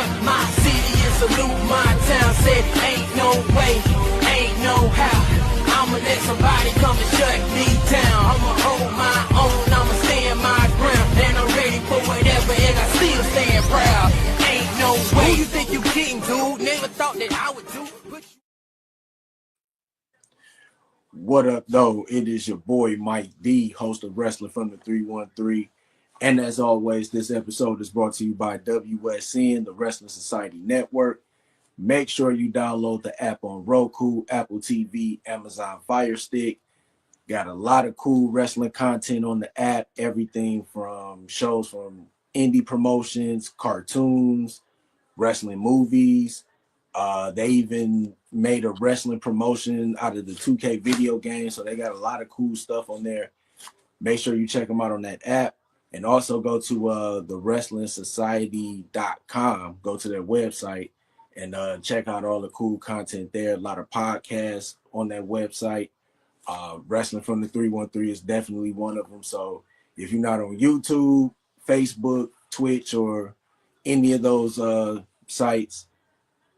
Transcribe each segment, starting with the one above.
rep my city and salute my town. Said ain't no way, ain't no how. I'ma let somebody come and shut me down. I'ma hold my own, I'ma stand my ground. And I'm ready for whatever, and I still stand proud. Ain't no way. Who you think you kidding, dude? Never thought that I would do. What up, though? It is your boy Mike D, host of Wrestling from the 313. And as always, this episode is brought to you by WSN, the Wrestling Society Network. Make sure you download the app on Roku, Apple TV, Amazon Fire Stick. Got a lot of cool wrestling content on the app. Everything from shows from indie promotions, cartoons, wrestling movies. They even made a wrestling promotion out of the 2K video game. So they got a lot of cool stuff on there. Make sure you check them out on that app. And also go to thewrestlingsociety.com. Go to their website and check out all the cool content there. A lot of podcasts on that website. Wrestling from the 313 is definitely one of them. So if you're not on YouTube, Facebook, Twitch, or any of those sites,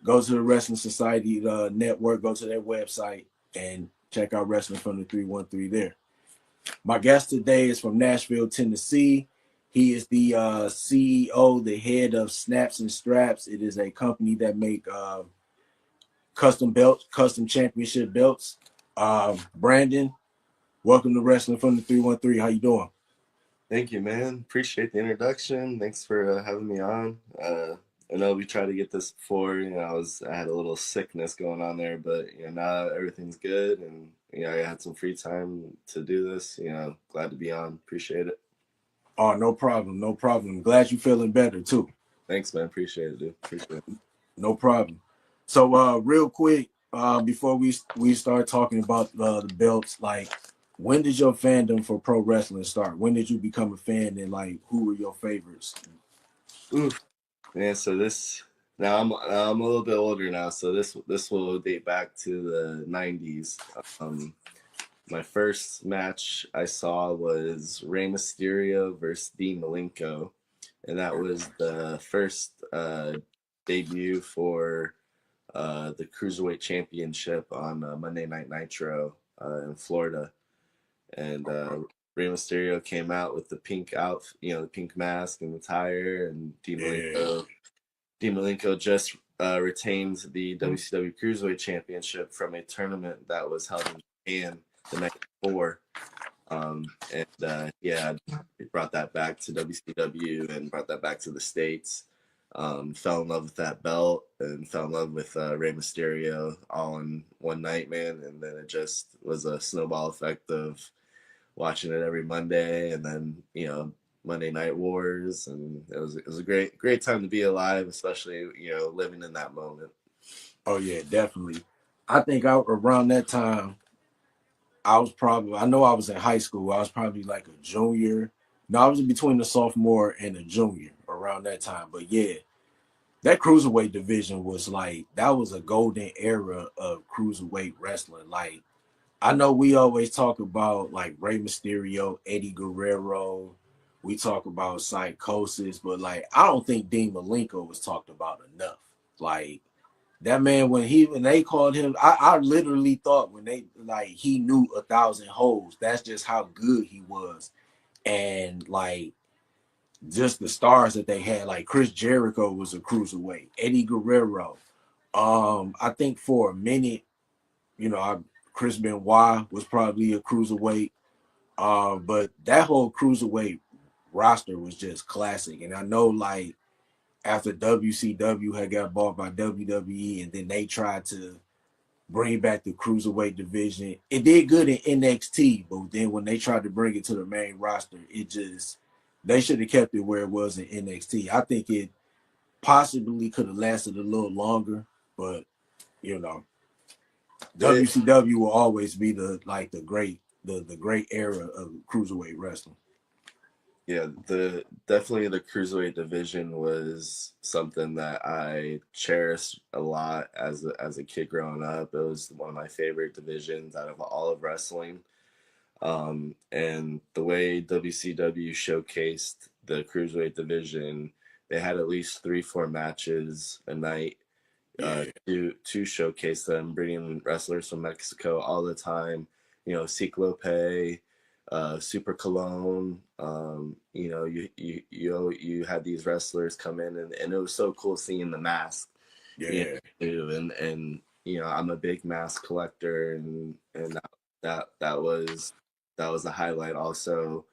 go to the Wrestling Society network, go to their website, and check out Wrestling from the 313 there. My guest today is from Nashville, Tennessee. He is the CEO, the head of Snaps and Straps. It is a company that make custom belts, custom championship belts. Brandon, welcome to Wrestling from the 313. How you doing? Thank you, man. Appreciate the introduction. Thanks for having me on. I know we tried to get this before. I had a little sickness going on there, but now everything's good, and I had some free time to do this. Glad to be on. Appreciate it. Oh, no problem, no problem. Glad you're feeling better too. Thanks, man. Appreciate it, dude. Appreciate it. No problem. So, real quick, before we start talking about the belts, like, when did your fandom for pro wrestling start? When did you become a fan, and like, who were your favorites? Oof, man. So now I'm a little bit older now, so this will date back to the 90s. My first match I saw was Rey Mysterio versus Dean Malenko, and that was the first debut for the Cruiserweight Championship on Monday Night Nitro in Florida. And Rey Mysterio came out with the pink the pink mask and the tire, and Dean Malenko just retained the WCW Cruiserweight Championship from a tournament that was held in Japan the night before. He brought that back to WCW and brought that back to the States. Fell in love with that belt and fell in love with Rey Mysterio all in one night, man. And then it just was a snowball effect of watching it every Monday, and then Monday Night Wars, and it was a great time to be alive, especially living in that moment. Oh yeah, definitely. I think around that time, I know I was in high school. I was probably like a junior. No, I was between a sophomore and a junior around that time. But yeah, that cruiserweight division was that was a golden era of cruiserweight wrestling. Like, I know we always talk about like Rey Mysterio, Eddie Guerrero. We talk about Psychosis, but I don't think Dean Malenko was talked about enough. Like, that man, when they called him, I literally thought when he knew 1,000 holes. That's just how good he was. And just the stars that they had, like Chris Jericho was a cruiserweight, Eddie Guerrero. I think for a minute, Chris Benoit was probably a cruiserweight. But that whole cruiserweight roster was just classic. And I know after WCW had got bought by WWE, and then they tried to bring back the cruiserweight division. It did good in NXT, but then when they tried to bring it to the main roster, they should have kept it where it was in NXT. I think it possibly could have lasted a little longer, but WCW will always be the great era of cruiserweight wrestling. Yeah, definitely the cruiserweight division was something that I cherished a lot as a kid growing up. It was one of my favorite divisions out of all of wrestling. And the way WCW showcased the cruiserweight division they had at least 3-4 matches a night to showcase them, bringing wrestlers from Mexico all the time. Ciclope, Super Cologne. You had these wrestlers come in, and it was so cool seeing the mask. Yeah. And I'm a big mask collector, and that was a highlight also.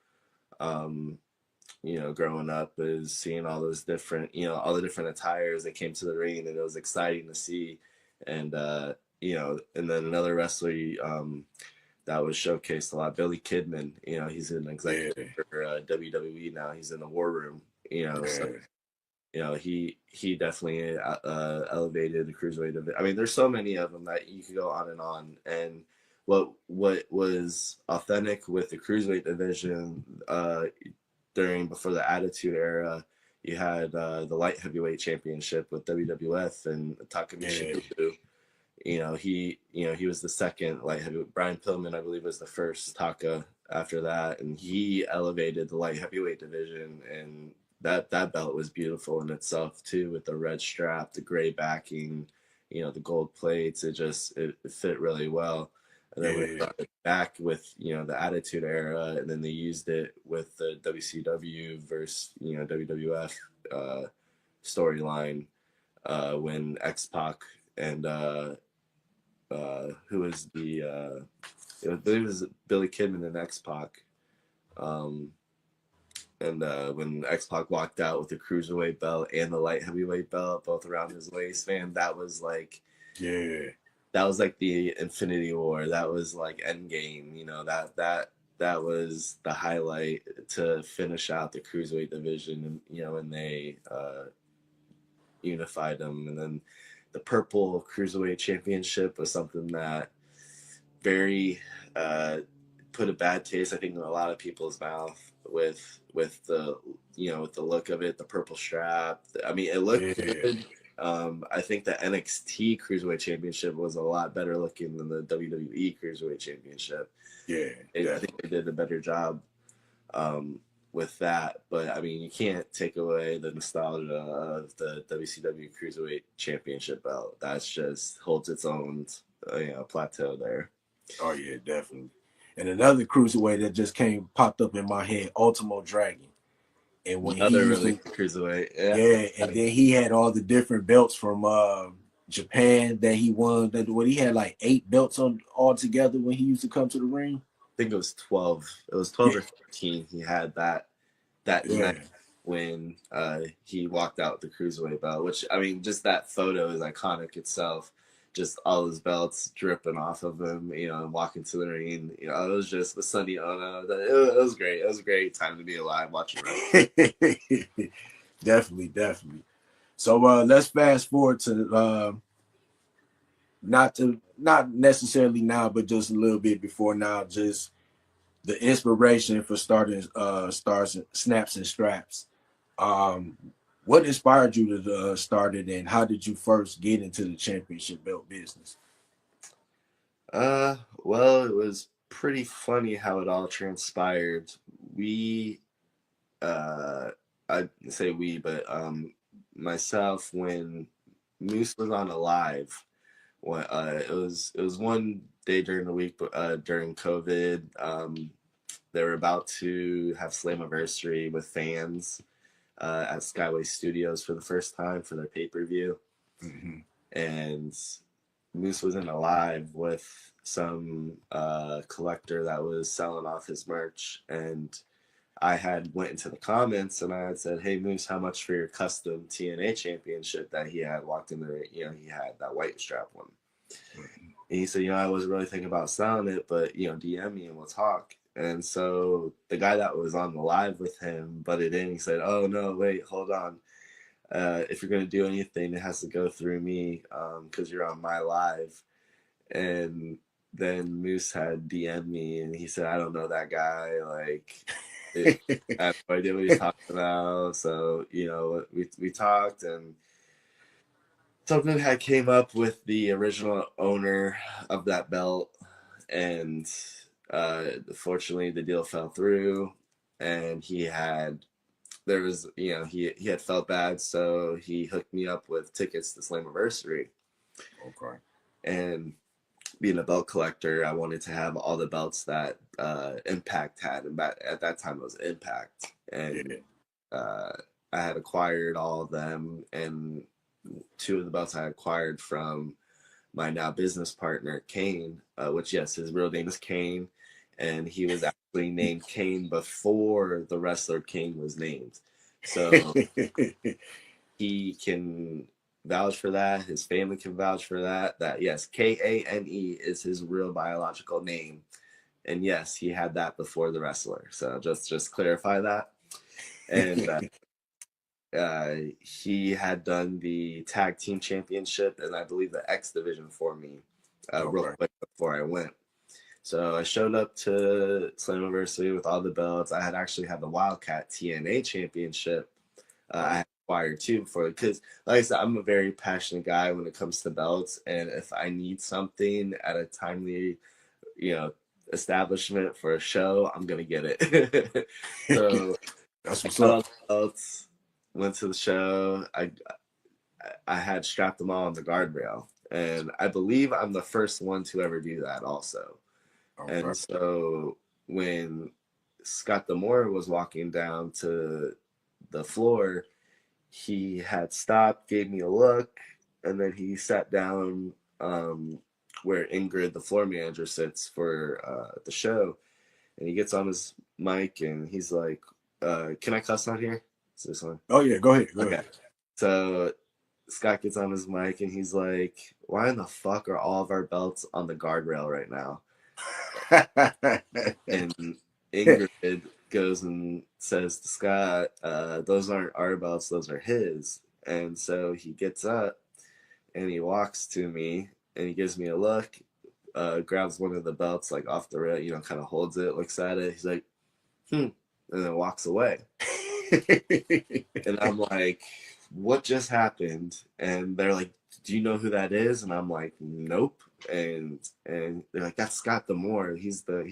Growing up is seeing all those different, all the different attires that came to the ring, and it was exciting to see. And and then another wrestler that was showcased a lot, Billy Kidman. He's an executive for WWE now. He's in the War Room. So he definitely elevated the cruiserweight division. I mean, there's so many of them that you could go on and on. And what was authentic with the cruiserweight division before the Attitude Era, you had the light heavyweight championship with WWF and Takamichi Kubu. He was the second light heavyweight. Brian Pillman, I believe, was the first Taka after that, and he elevated the light heavyweight division, and that belt was beautiful in itself too, with the red strap, the gray backing, the gold plates. It fit really well. And then we got back with the Attitude Era, and then they used it with the WCW versus WWF storyline when X-Pac and who was it was Billy Kidman and X-Pac, and when X-Pac walked out with the cruiserweight belt and the light heavyweight belt both around his waist, man, that was like the Infinity War. That was like Endgame. That was the highlight to finish out the cruiserweight division, and they unified them. And then the purple cruiserweight championship was something that very put a bad taste, I think, in a lot of people's mouth with the with the look of it, the purple strap. I mean, it looked good. I think the NXT Cruiserweight Championship was a lot better looking than the WWE Cruiserweight Championship. I think they did a better job with that. But I mean, you can't take away the nostalgia of the WCW Cruiserweight Championship belt. That's just holds its own plateau there. Oh yeah, definitely. And another cruiserweight that just popped up in my head, Ultimo Dragon. And when another really cruiserweight, and then he had all the different belts from Japan that he won. What he had like 8 belts on all together when he used to come to the ring. I think it was 12. It was 12 or 13. He had that night when he walked out with the cruiserweight belt. Which, I mean, just that photo is iconic itself. Just all his belts dripping off of him, and walking to the ring. It was just with Sonny Ono. It was great. It was a great time to be alive watching wrestling. Definitely. So let's fast forward to not necessarily now, but just a little bit before now. Just the inspiration for starting Stars, Snaps, and Straps. What inspired you to start it, and how did you first get into the championship belt business? Well, it was pretty funny how it all transpired. I say we, but myself, when Moose was on Alive, when it was one day during the week, during COVID, they were about to have Slammiversary with fans at Skyway Studios for the first time for their pay-per-view. Mm-hmm. And Moose was in Alive with some collector that was selling off his merch, and I had went into the comments and I had said, "Hey Moose, how much for your custom TNA championship that he had walked in there? He had that white strap one." Mm-hmm. And he said, "I wasn't really thinking about selling it, but DM me and we'll talk." And so the guy that was on the live with him butted in. He said, "Oh no, wait, hold on. If you're going to do anything, it has to go through me because you're on my live." And then Moose had DM'd me and he said, "I don't know that guy. Like, I have no idea what he's talking about." So, we talked, and something had came up with the original owner of that belt, and fortunately the deal fell through, and he had there was, he had felt bad, so he hooked me up with tickets to Slammiversary. Okay. And being a belt collector, I wanted to have all the belts that Impact had, and at that time it was Impact, and I had acquired all of them, and 2 of the belts I acquired from my now business partner Kane, which, yes, his real name is Kane, and he was actually named Kane before the wrestler Kane was named. So he can vouch for that. His family can vouch for that. That, yes, Kane is his real biological name, and yes, he had that before the wrestler. So just clarify that. And he had done the tag team championship and I believe the X division for me real quick before I went. So I showed up to Slammiversary with all the belts. I had actually had the Wildcat TNA championship. I had acquired too because, like I said, I'm a very passionate guy when it comes to belts, and if I need something at a timely, establishment for a show, I'm gonna get it. So that's what's I got up. all the belts, went to the show. I had strapped them all on the guardrail, and I believe I'm the first one to ever do that also. Okay. And so when Scott D'Amore was walking down to the floor, he had stopped, gave me a look, and then he sat down where Ingrid, the floor manager, sits for the show. And he gets on his mic and he's like, can I cuss on here? Is this one? Oh, yeah, go ahead. Go ahead. So Scott gets on his mic and he's like, why in the fuck are all of our belts on the guardrail right now? And Ingrid goes and says to Scott, those aren't our belts, those are his. And so he gets up and he walks to me and he gives me a look, grabs one of the belts like off the rail, kind of holds it, looks at it. He's like, and then walks away. And I'm like, what just happened? And they're like, do you know who that is? And I'm like, nope. And they're like, that's Scott D'Amore. He's the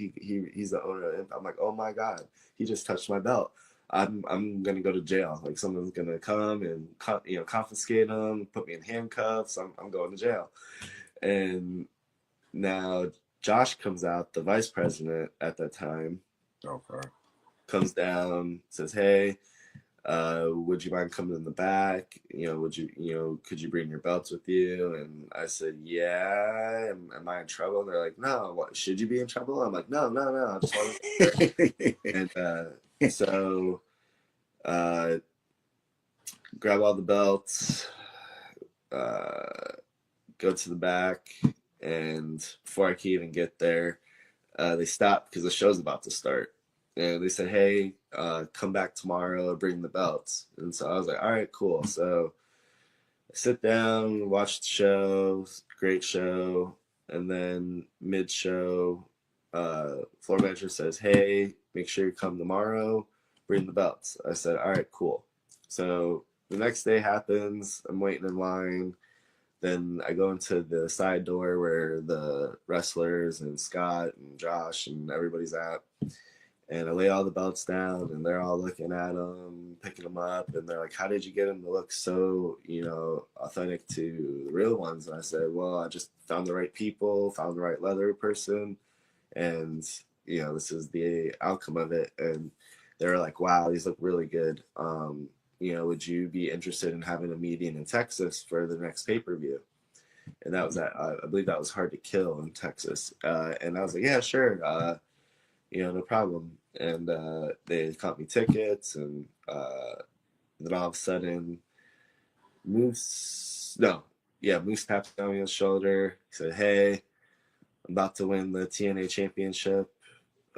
owner of Impact. I'm like, oh my God, he just touched my belt. I'm gonna go to jail. Like someone's gonna come and confiscate him, put me in handcuffs. I'm going to jail. And now Josh comes out, the vice president at that time. Okay. Comes down, says, hey, would you mind coming in the back? Could you bring your belts with you? And I said, yeah. Am I in trouble? And they're like, no. What, should you be in trouble? I'm like, no. I just want to. And so grab all the belts, go to the back, and before I can even get there, they stopped because the show's about to start. And they said, hey, come back tomorrow, bring the belts. And so I was like, all right, cool. So I sit down, watch the show, great show. And then mid-show, floor manager says, hey, make sure you come tomorrow, bring the belts. I said, all right, cool. So the next day happens, I'm waiting in line. Then I go into the side door where the wrestlers and Scott and Josh and everybody's at. And I lay all the belts down, and they're all looking at them, picking them up, and they're like, how did you get them to look so, authentic to the real ones? And I said, well, I just found the right people, found the right leather person, and, this is the outcome of it. And they were like, wow, these look really good. Would you be interested in having a meeting in Texas for the next pay-per-view? And that was I believe that was Hard to Kill in Texas. And I was like, yeah, sure. No problem. And they caught me tickets, and then all of a sudden, Moose tapped me on the shoulder. He said, hey, I'm about to win the TNA championship.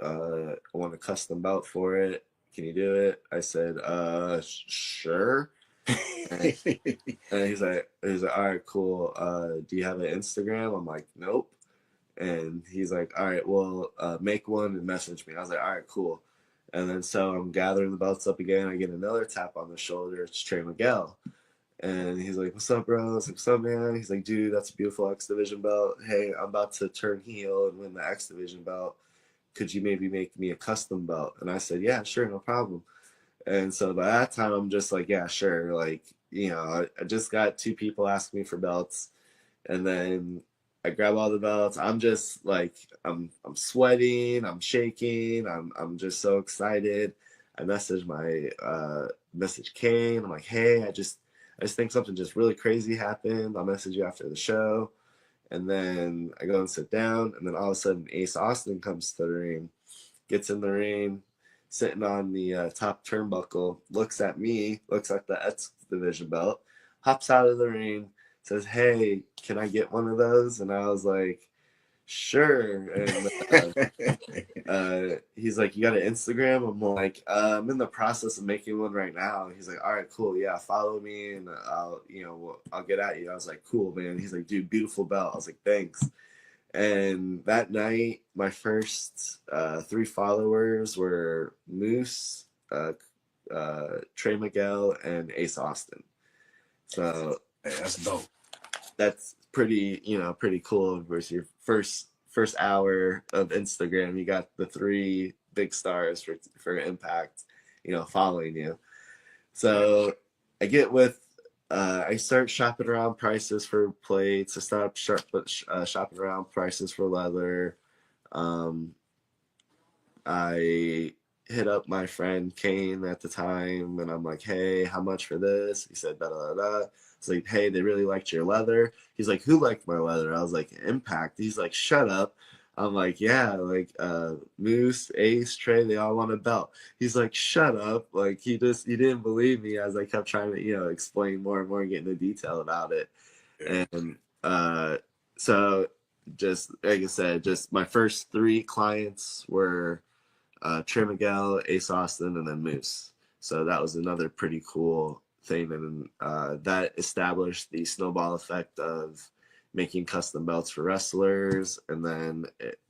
I want a custom belt for it. Can you do it? I said, sure. And he's like, all right, cool. Do you have an Instagram? I'm like, nope. And he's like, all right, well, make one and message me. I was like, all right, cool. And then so I'm gathering the belts up again. I get another tap on the shoulder. It's Trey Miguel. And he's like, what's up, bro? I was like, what's up, man? He's like, dude, that's a beautiful X Division belt. Hey, I'm about to turn heel and win the X Division belt. Could you maybe make me a custom belt? And I said, yeah, sure, no problem. And so by that time, I'm just like, yeah, sure. Like, you know, I just got 2 people asking me for belts, and then I grab all the belts. I'm just like, I'm sweating, I'm shaking, I'm just so excited. I message Kane. I'm like, hey, I just think something just really crazy happened. I'll message you after the show. And then I go and sit down, and then all of a sudden Ace Austin comes to the ring, gets in the ring, sitting on the top turnbuckle, looks at me, looks at the X Division belt, hops out of the ring, says, "Hey, can I get one of those?" And I was like, "Sure." And he's like, "You got an Instagram?" I'm like, "I'm in the process of making one right now." He's like, "All right, cool, yeah, follow me, and I'll get at you." I was like, "Cool, man." He's like, "Dude, beautiful belt." I was like, "Thanks." And that night, my first 3 followers were Moose, Trey Miguel, and Ace Austin. So Hey, that's dope. that's pretty cool. Versus your first hour of Instagram, you got the 3 big stars for Impact, following you. So I get with I start shopping around prices for plates. I start shopping around prices for leather. I hit up my friend Kane at the time, and I'm like, "Hey, how much for this?" He said, "Da da da." It's like, "Hey, they really liked your leather." He's like, "Who liked my leather?" I was like, "Impact." He's like, "Shut up." I'm like, "Yeah, like Moose, Ace, Trey, they all want a belt." He's like, "Shut up." Like he didn't believe me as I kept trying to, explain more and more and get into detail about it. Yeah. And so just like I said, just my first 3 clients were Trey Miguel, Ace Austin, and then Moose. So that was another pretty cool thing, and that established the snowball effect of making custom belts for wrestlers, and then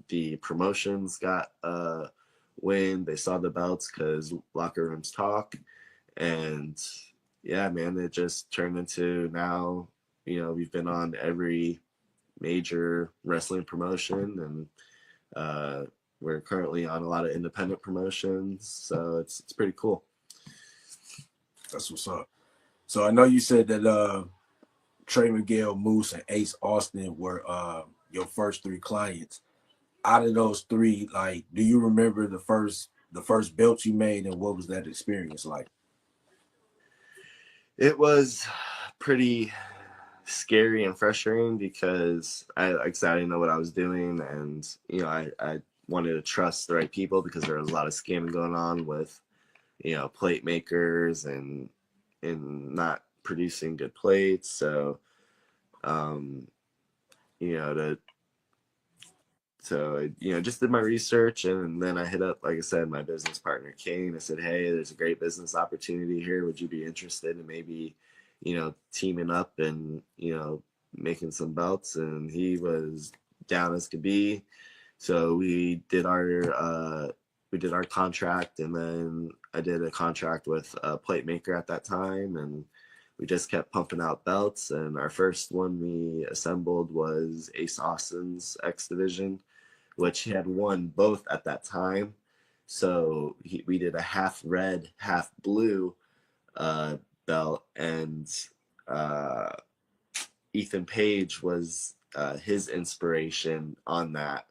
the promotions got wind. They saw the belts because locker rooms talk, and yeah, man, it just turned into now. We've been on every major wrestling promotion, and we're currently on a lot of independent promotions, so it's pretty cool. That's what's up. So I know you said that Trey Miguel, Moose, and Ace Austin were your first 3 clients. Out of those 3, like, do you remember the first belt you made, and what was that experience like? It was pretty scary and frustrating because I didn't know what I was doing, and I wanted to trust the right people because there was a lot of scamming going on with plate makers and not producing good plates. So just did my research, and then I hit up, like I said, my business partner Kane. I said, "Hey, there's a great business opportunity here. Would you be interested in maybe teaming up and making some belts?" And he was down as could be. So we did our contract, and then I did a contract with a plate maker at that time, and we just kept pumping out belts. And our first one we assembled was Ace Austin's X Division, which he had won both at that time. So we did a half red, half blue belt, and Ethan Page was his inspiration on that.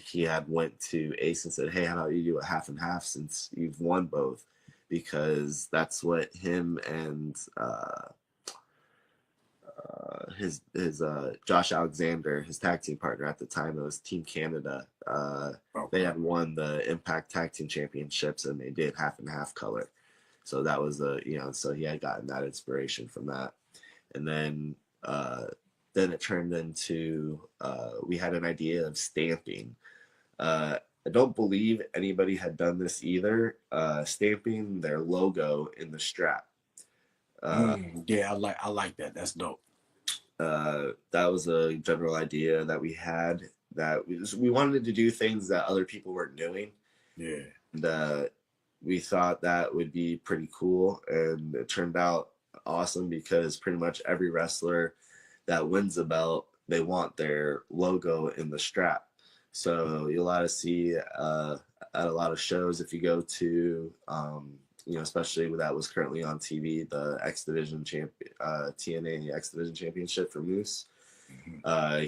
He had went to Ace and said, "Hey, how about you do a half and half since you've won both?" Because that's what him and his Josh Alexander, his tag team partner at the time, it was Team Canada. They had won the Impact Tag Team Championships, and they did half and half color. So that was so he had gotten that inspiration from that. And then it turned into we had an idea of stamping. I don't believe anybody had done this either. Stamping their logo in the strap. Yeah, I like that. That's dope. That was a general idea that we had, that we wanted to do things that other people weren't doing. Yeah. And we thought that would be pretty cool, and it turned out awesome because pretty much every wrestler that wins a belt, they want their logo in the strap. So you'll see at a lot of shows, if you go to especially that was currently on TV, the X Division TNA X Division Championship for Moose.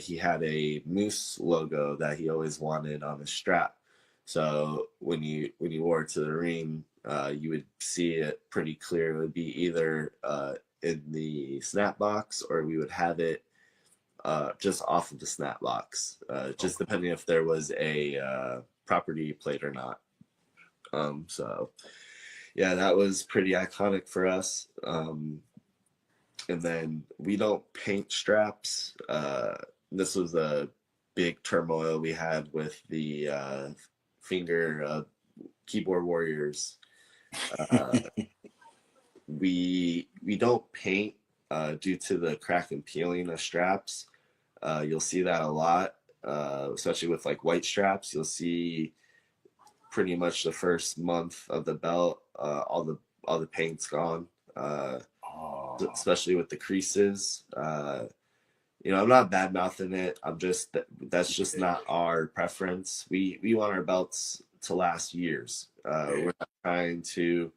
He had a Moose logo that he always wanted on his strap. So when you wore it to the ring, you would see it pretty clear. It would be either in the snap box, or we would have it just off of the snap box, just depending if there was a property plate or not. So yeah, that was pretty iconic for us. And then we don't paint straps. This was a big turmoil we had with the finger keyboard warriors. We don't paint due to the crack and peeling of straps. You'll see that a lot, especially with like white straps. You'll see pretty much the first month of the belt, all the paint's gone. Especially with the creases. I'm not bad mouthing it. That's just not our preference. We want our belts to last years. We're not trying to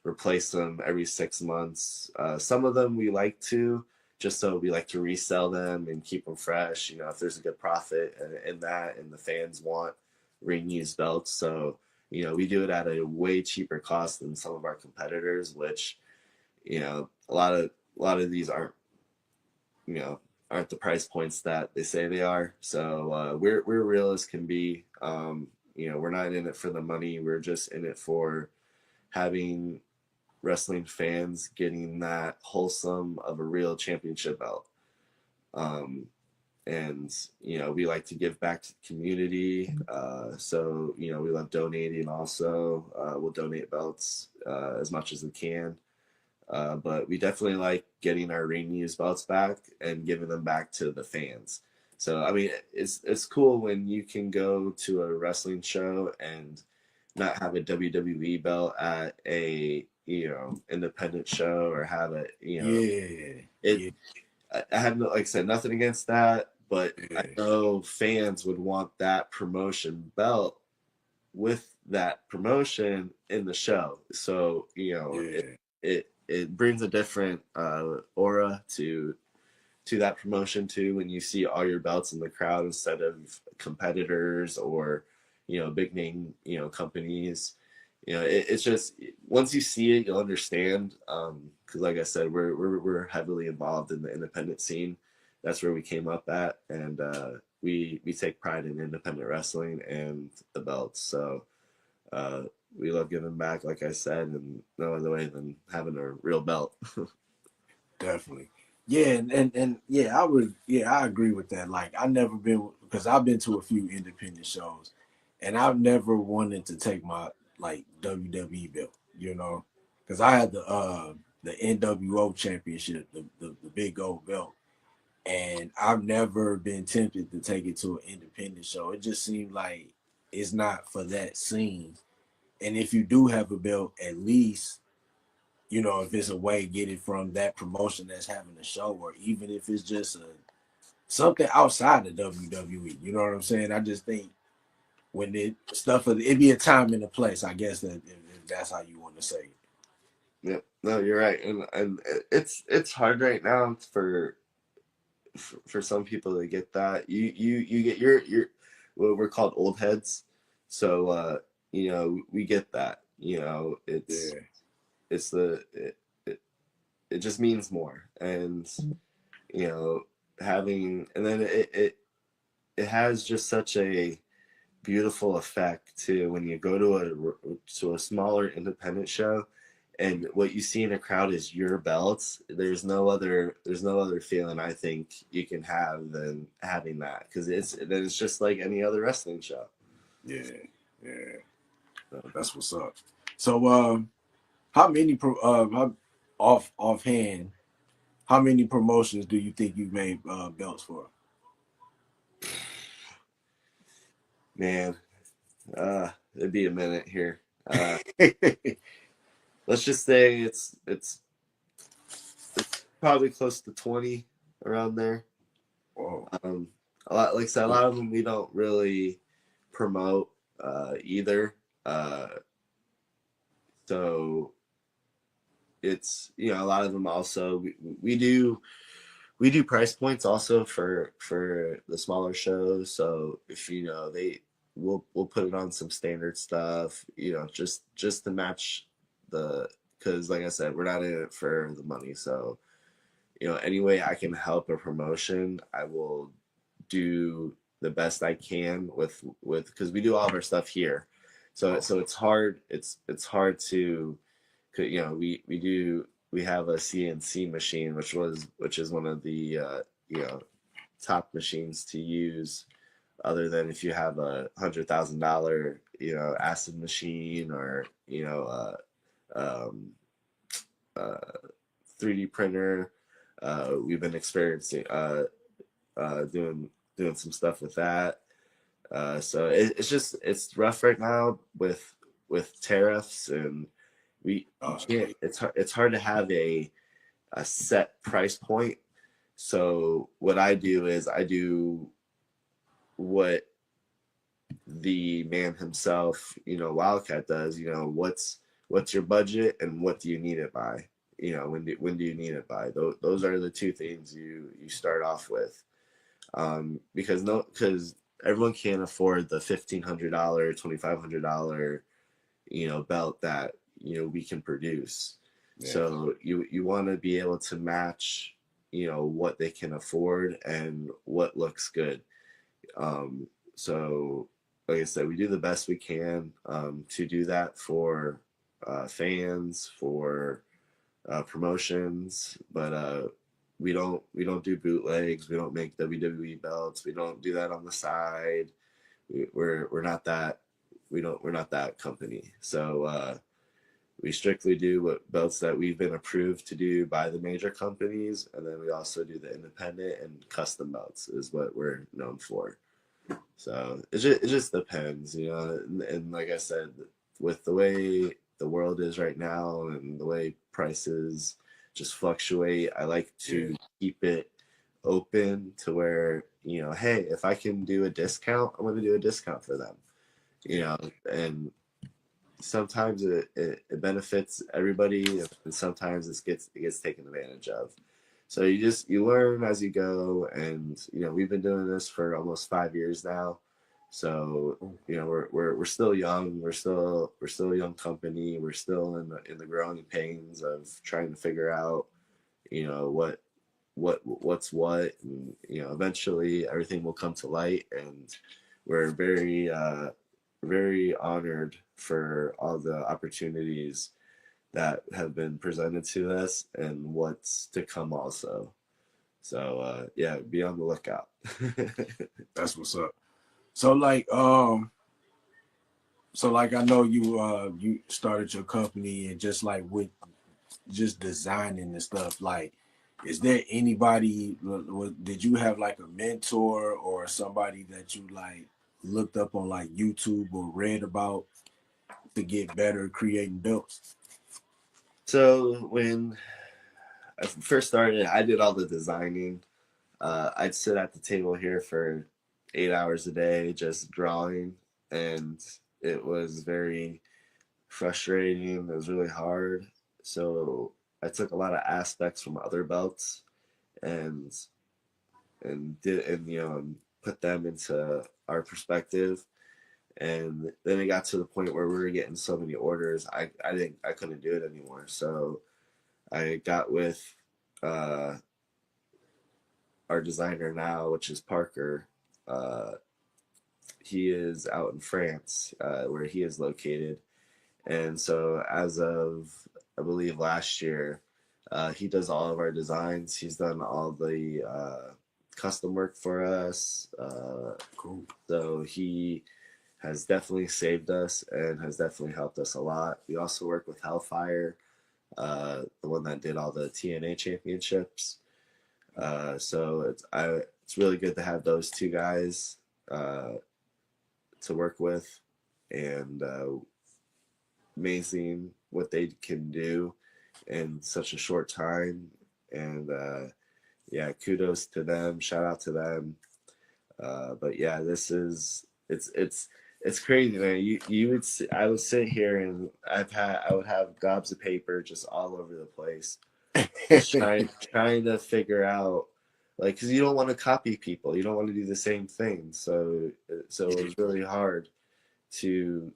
replace them every 6 months. Some of them we like to, just so we like to resell them and keep them fresh. If there's a good profit in that, and the fans want ring used belts. So, we do it at a way cheaper cost than some of our competitors, which, a lot of these aren't the price points that they say they are. So we're real as can be. We're not in it for the money. We're just in it for having wrestling fans getting that wholesome of a real championship belt. And we like to give back to the community. So we love donating also. We'll donate belts as much as we can. But we definitely like getting our ring used belts back and giving them back to the fans. So, I mean, it's cool when you can go to a wrestling show and not have a WWE belt at a, independent show, or have it, I have no, like I said, nothing against that, but I know fans would want that promotion belt with that promotion in the show. So, it brings a different aura to that promotion too, when you see all your belts in the crowd instead of competitors or big name companies. It's just, once you see it, you'll understand. Because like I said, we're heavily involved in the independent scene. That's where we came up at, and we take pride in independent wrestling and the belts. So we love giving back, like I said, and no other way than having a real belt. Definitely. Yeah, and I agree with that. Like, I never been, because I've been to a few independent shows, and I've never wanted to take my like WWE belt, because I had the NWO championship, the big gold belt, and I've never been tempted to take it to an independent show. It just seemed like it's not for that scene. And if you do have a belt, at least, if it's a way, get it from that promotion that's having the show, or even if it's just something outside of WWE. You know what I'm saying? I just think when it'd be a time and a place, I guess, that if that's how you want to say it. Yep. No, you're right, and it's hard right now for some people to get that. You get your what we're called old heads, so we get that. It just means more, and having, and then it has just such a beautiful effect too when you go to a smaller independent show, and what you see in a crowd is your belts. There's no other feeling I think you can have than having that, because it's just like any other wrestling show. Yeah. That's what's up. So how many offhand, how many promotions do you think you've made belts for? Man, it'd be a minute here. Let's just say it's probably close to 20, around there. Whoa. A lot, like I said, a lot of them we don't really promote either. So it's, you know, a lot of them also we do price points also for the smaller shows. So if you know we'll put it on some standard stuff, you know, just to match the, because like I said, we're not in it for the money. So you know, any way I can help a promotion, I will do the best I can with because we do all of our stuff here. So it's hard. It's hard to, you know, we have a CNC machine, which is one of the you know, top machines to use, other than if you have $100,000, you know, acid machine, or you know, um, uh, 3D printer. We've been experiencing doing some stuff with that. So it's just, it's rough right now with tariffs, and we can't. It's hard to have a set price point. So what I do is I do what the man himself, you know, Wildcat does. You know, what's your budget and what do you need it by? You know, when do you need it by? Those are the two things you start off with, because everyone can't afford the $1,500, $2,500, you know, belt that, you know, we can produce. Yeah. So you want to be able to match, you know, what they can afford and what looks good. So like I said, we do the best we can to do that for fans, for promotions, but we don't do bootlegs. We don't make WWE belts. We don't do that on the side. We're not that. We're not that company. So we strictly do what belts that we've been approved to do by the major companies, and then we also do the independent and custom belts is what we're known for. So it just depends, you know. And like I said, with the way the world is right now and the way prices just fluctuate, I like to keep it open to where, you know, hey, if I can do a discount, I'm going to do a discount for them, you know. And sometimes it benefits everybody, and sometimes it gets taken advantage of. So you learn as you go, and you know, we've been doing this for almost 5 years now. So you know, we're still young. We're still a young company. We're still in the growing pains of trying to figure out, you know, what's what, and you know, eventually everything will come to light. And we're very honored for all the opportunities that have been presented to us and what's to come also. So yeah, be on the lookout. That's what's up. So like I know you started your company, and just like with just designing and stuff, like is there anybody, did you have like a mentor or somebody that you like looked up on like YouTube or read about to get better at creating belts? So when I first started, I did all the designing. I'd sit at the table here for 8 hours a day just drawing, and it was very frustrating. It was really hard. So I took a lot of aspects from other belts and you know, put them into our perspective. And then it got to the point where we were getting so many orders, I couldn't do it anymore. So I got with our designer now, which is Parker. He is out in France, where he is located. And so as of, I believe, last year, he does all of our designs. He's done all the custom work for us. Cool. So he has definitely saved us and has definitely helped us a lot. We also work with Hellfire, the one that did all the TNA championships. So it's really good to have those two guys to work with, and amazing what they can do in such a short time. And yeah, kudos to them. Shout out to them. But yeah, it's it's crazy, man. You would I would sit here and I would have gobs of paper just all over the place, just trying to figure out, like, because you don't want to copy people, you don't want to do the same thing. So it was really hard to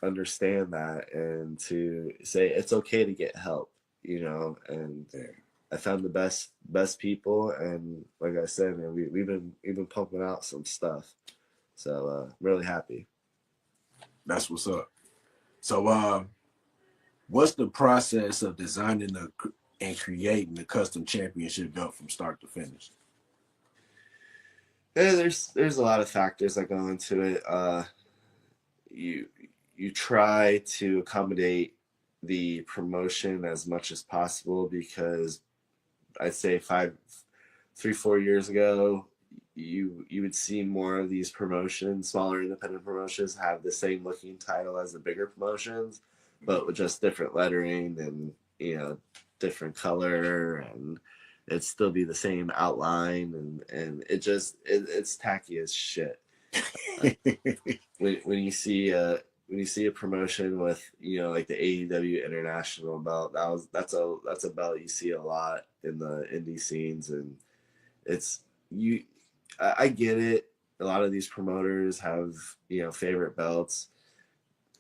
understand that and to say it's okay to get help, and Yeah. I found the best people, and like I said, man, we've been pumping out some stuff, so I'm really happy. That's what's up. So, what's the process of designing and creating the custom championship belt from start to finish? Yeah, there's a lot of factors that go into it. You you try to accommodate the promotion as much as possible, because I'd say 4 years ago, you would see more of these promotions, smaller independent promotions, have the same looking title as the bigger promotions, but with just different lettering and different color, and it'd still be the same outline, and it's tacky as shit. When you see a promotion with like the AEW International belt, that's a belt you see a lot in the indie scenes, and it's you I get it. A lot of these promoters have favorite belts,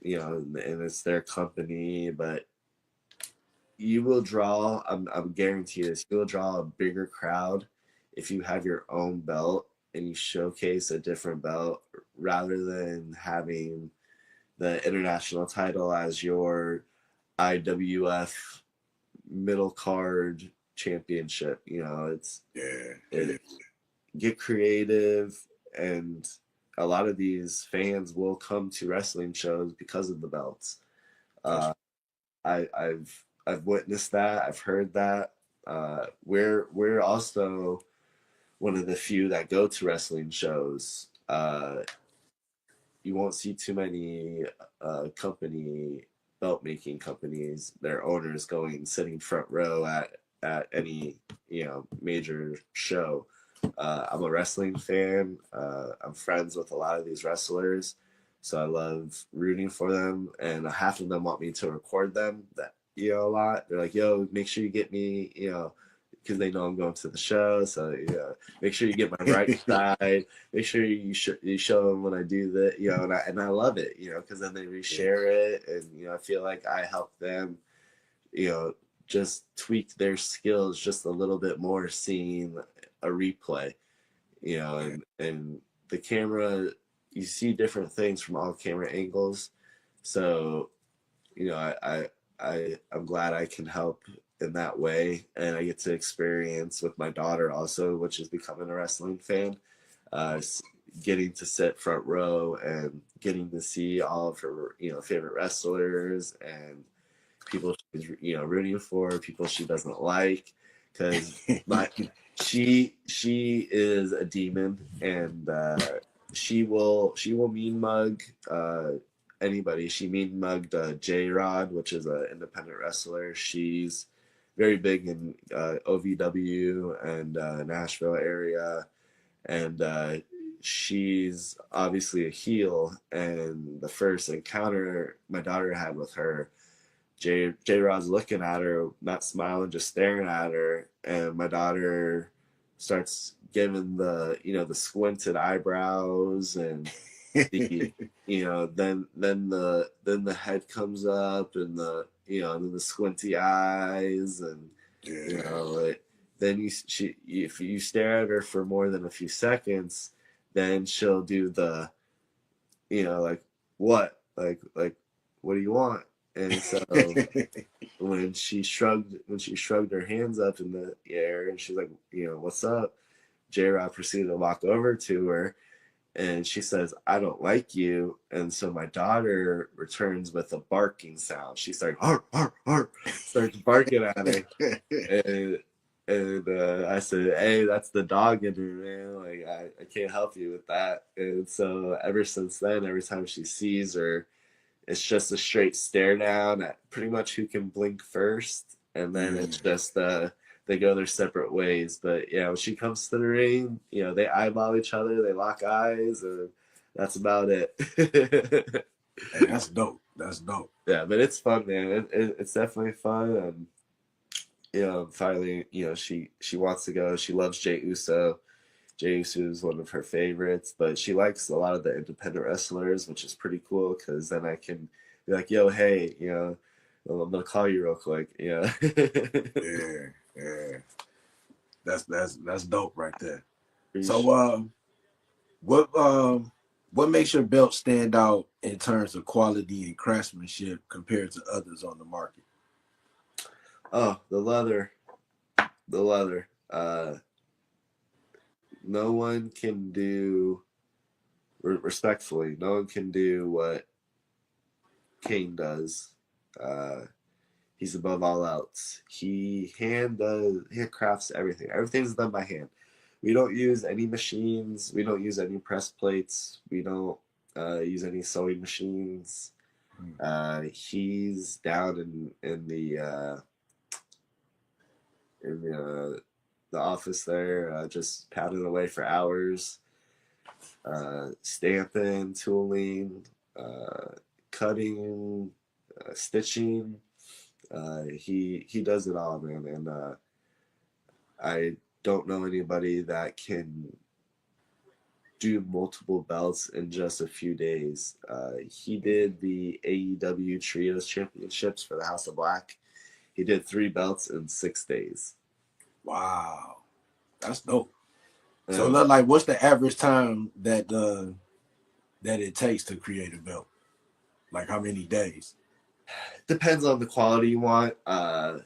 and it's their company, but you will draw. I'm guarantee this. You will draw a bigger crowd if you have your own belt and you showcase a different belt, rather than having the international title as your IWF middle card championship. Yeah. Get creative, and a lot of these fans will come to wrestling shows because of the belts. I've witnessed that. I've heard that. We're also one of the few that go to wrestling shows. You won't see too many belt making companies, their owners sitting front row at any major show. I'm a wrestling fan. I'm friends with a lot of these wrestlers, so I love rooting for them. And half of them want me to record them. That a lot. They're like, "Yo, make sure you get me," because they know I'm going to the show. So make sure you get my right side. Make sure you show them when I do that. And I love it. Because then they reshare it, and I feel like I help them. Just tweak their skills just a little bit more, seeing a replay, and the camera, you see different things from all camera angles. So, I'm glad I can help in that way. And I get to experience with my daughter also, which is becoming a wrestling fan, getting to sit front row and getting to see all of her, favorite wrestlers and people she's rooting for, people she doesn't like, because she is a demon, and she will mean mug anybody. She mean mugged J-Rod, which is an independent wrestler. She's very big in OVW and Nashville area, and she's obviously a heel. And the first encounter my daughter had with her, J-Rod's looking at her, not smiling, just staring at her, and my daughter starts giving the squinted eyebrows, and the then the head comes up, and then the squinty eyes, and then if you stare at her for more than a few seconds, then she'll do the like, what, like what do you want? And so when she shrugged her hands up in the air, and she's like, what's up? J-Rod proceeded to walk over to her, and she says, I don't like you. And so my daughter returns with a barking sound. She starts, arr, arr, arr, starts barking at her. And I said, hey, that's the dog in her, man. Like, I can't help you with that. And so ever since then, every time she sees her, it's just a straight stare down at pretty much who can blink first. And then it's just they go their separate ways. But when she comes to the ring, they eyeball each other, they lock eyes, and That's about it. Hey, that's dope. That's dope. Yeah, but it's fun, man. It's definitely fun. Finally, she wants to go. She loves Jey Uso. Jey Uso is one of her favorites, but she likes a lot of the independent wrestlers, which is pretty cool because then I can be like, "Yo, hey, I'm gonna call you real quick." Yeah. Yeah, yeah. That's dope right there. Appreciate- So, what makes your belt stand out in terms of quality and craftsmanship compared to others on the market? Oh, the leather, the leather. No one can do respectfully. No one can do what Kane does. Uh, he's above all else. He crafts everything. Everything's done by hand. We don't use any machines. We don't use any press plates. We don't use any sewing machines. He's down in the office there, just pounding away for hours, stamping, tooling, cutting, stitching. He does it all, man, and I don't know anybody that can do multiple belts in just a few days. He did the AEW Trios Championships for the House of Black. He did 3 belts in 6 days. Wow, that's dope. So, like, what's the average time that it takes to create a belt? Like, how many days? Depends on the quality you want.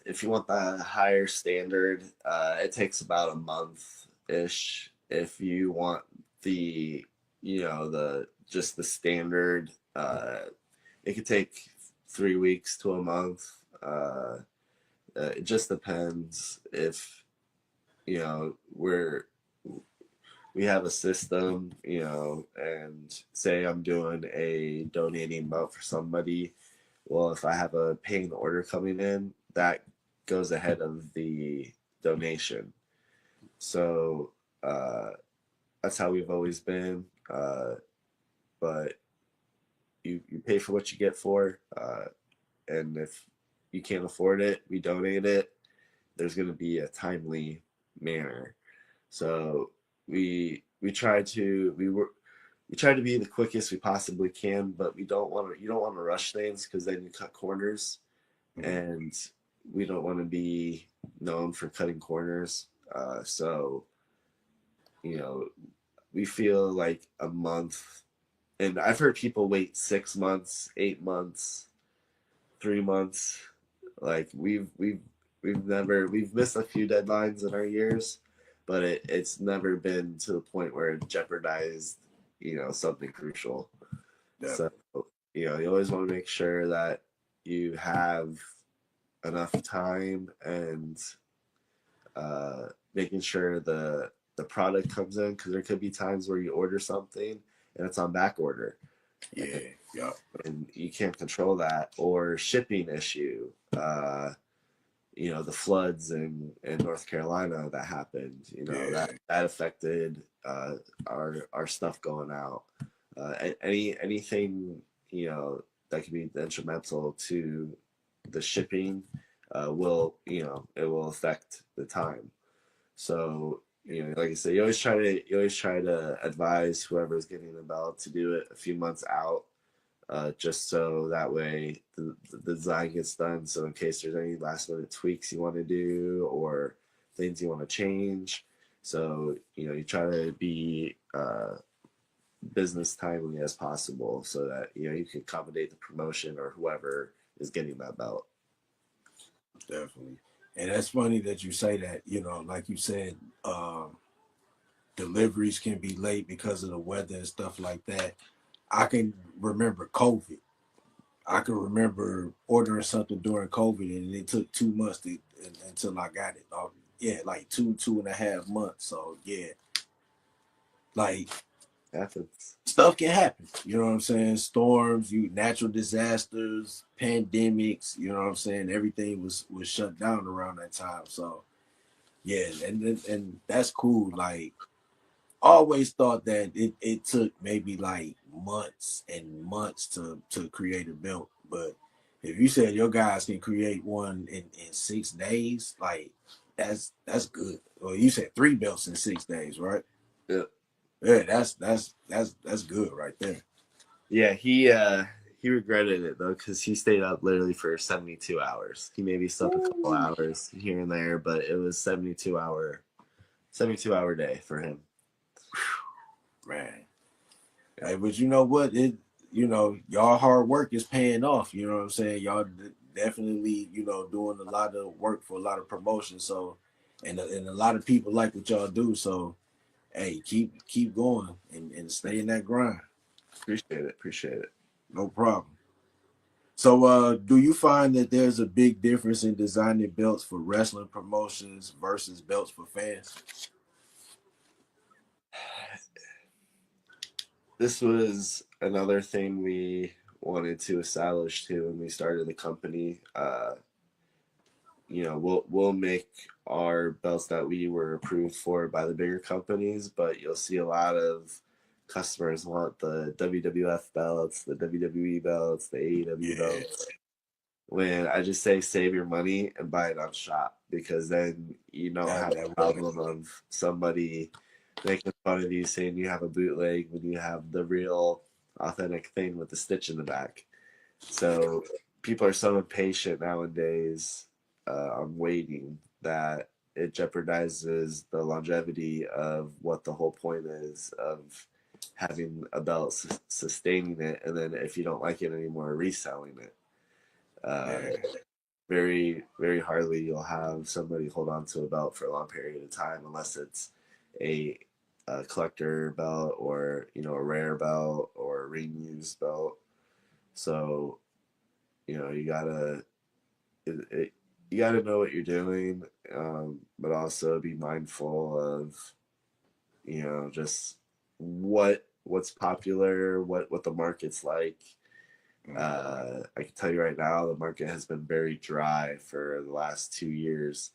If you want the higher standard, it takes about a month ish. If you want the just the standard, it could take 3 weeks to a month. It just depends if we have a system, and say I'm doing a donating belt for somebody. Well, if I have a paying order coming in, that goes ahead of the donation. So that's how we've always been. But you pay for what you get for, and if you can't afford it, we donate it. There's going to be a timely manner. So we try to be the quickest we possibly can, but you don't want to rush things because then you cut corners, and we don't want to be known for cutting corners. So we feel like a month, and I've heard people wait 6 months, 8 months, 3 months. Like we've missed a few deadlines in our years, but it's never been to the point where it jeopardized something crucial. Yeah. So you always want to make sure that you have enough time, and making sure the product comes in, because there could be times where you order something and it's on back order. Yeah, yeah. And you can't control that, or shipping issue. The floods in North Carolina that happened, that affected our stuff going out. Anything that could be detrimental to the shipping it will affect the time. So like I said, you always try to advise whoever's getting the belt to do it a few months out, just so that way the design gets done. So in case there's any last minute tweaks you want to do or things you want to change, so you try to be business timely as possible, so that you can accommodate the promotion or whoever is getting that belt. Definitely. And that's funny that you say that. Like you said, deliveries can be late because of the weather and stuff like that. I can remember COVID. I can remember ordering something during COVID, and it took 2 months until I got it. Like 2.5 months. So yeah, like stuff can happen. You know what I'm saying? Storms, natural disasters, pandemics. You know what I'm saying? Everything was shut down around that time. So yeah, and that's cool. Like always thought that it took maybe like months and months to create a belt. But if you said your guys can create one in 6 days, like that's good. Well, you said 3 belts in 6 days, right? Yeah. Yeah, that's good right there. Yeah, he regretted it though because he stayed up literally for 72 hours. He maybe slept a couple hours here and there, but it was 72 hour day for him. Man. Hey, but you know what? Y'all hard work is paying off. You know what I'm saying? Y'all definitely, doing a lot of work for a lot of promotions. So, and a lot of people like what y'all do. So, hey, keep going and stay in that grind. Appreciate it. No problem. So, do you find that there's a big difference in designing belts for wrestling promotions versus belts for fans? This was another thing we wanted to establish too when we started the company. We'll make our belts that we were approved for by the bigger companies, but you'll see a lot of customers want the WWF belts, the WWE belts, the AEW belts. When I just say save your money and buy it on shop, because then you don't have a problem of somebody making fun of you saying you have a bootleg when you have the real authentic thing with the stitch in the back. So people are so impatient nowadays on waiting that it jeopardizes the longevity of what the whole point is of having a belt, sustaining it, and then if you don't like it anymore, reselling it. Very, very hardly you'll have somebody hold on to a belt for a long period of time unless it's a collector belt or a rare belt or a ring used belt. So you gotta you gotta know what you're doing, but also be mindful of just what's popular, what the market's like. I can tell you right now, the market has been very dry for the last 2 years,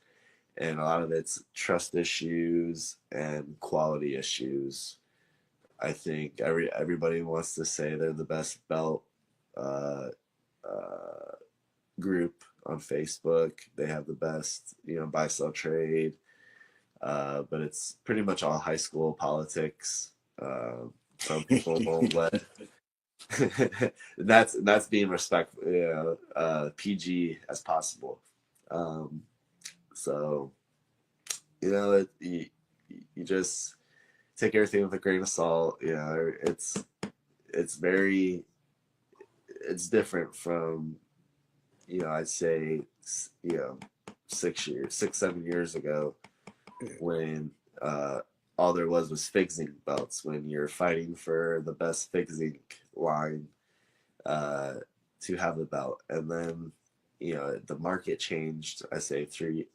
and a lot of it's trust issues and quality issues. I think everybody wants to say they're the best belt uh, uh, group on Facebook. They have the best, buy sell trade, but it's pretty much all high school politics. Some people won't let. that's being respectful, PG as possible. So you just take everything with a grain of salt. It's very it's different from I'd say 6-7 years ago when all there was Fig Zinc belts, when you're fighting for the best Fig Zinc line to have the belt. And then the market changed, I say 3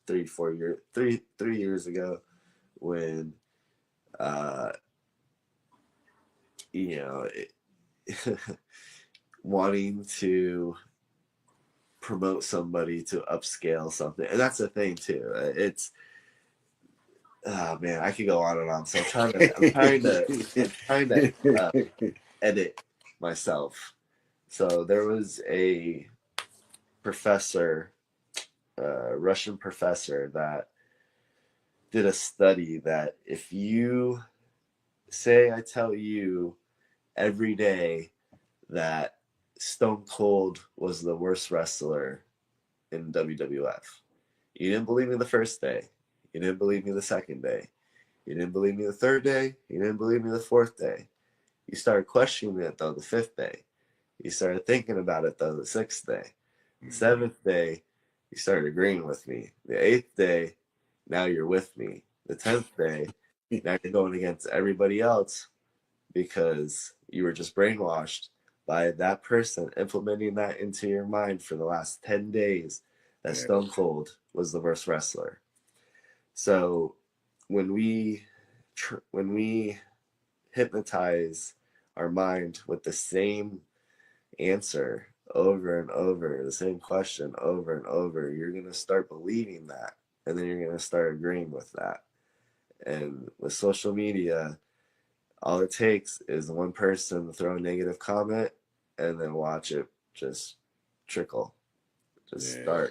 years ago, when wanting to promote somebody to upscale something. And that's the thing too. It's oh man, I could go on and on. So I'm trying to edit myself. So there was a professor, Russian professor, that did a study that if you say I tell you every day that Stone Cold was the worst wrestler in WWF, you didn't believe me the first day, you didn't believe me the second day, you didn't believe me the third day, you didn't believe me the fourth day. You started questioning it though the fifth day. You started thinking about it though the sixth day. The seventh day, you started agreeing with me. The eighth day, now you're with me. The 10th day, now you're going against everybody else because you were just brainwashed by that person implementing that into your mind for the last 10 days that Stone Cold was the worst wrestler. So when we hypnotize our mind with the same answer over and over, the same question over and over, you're going to start believing that, and then you're going to start agreeing with that. And with social media, All it takes is one person to throw a negative comment and then watch it just trickle, just Yeah.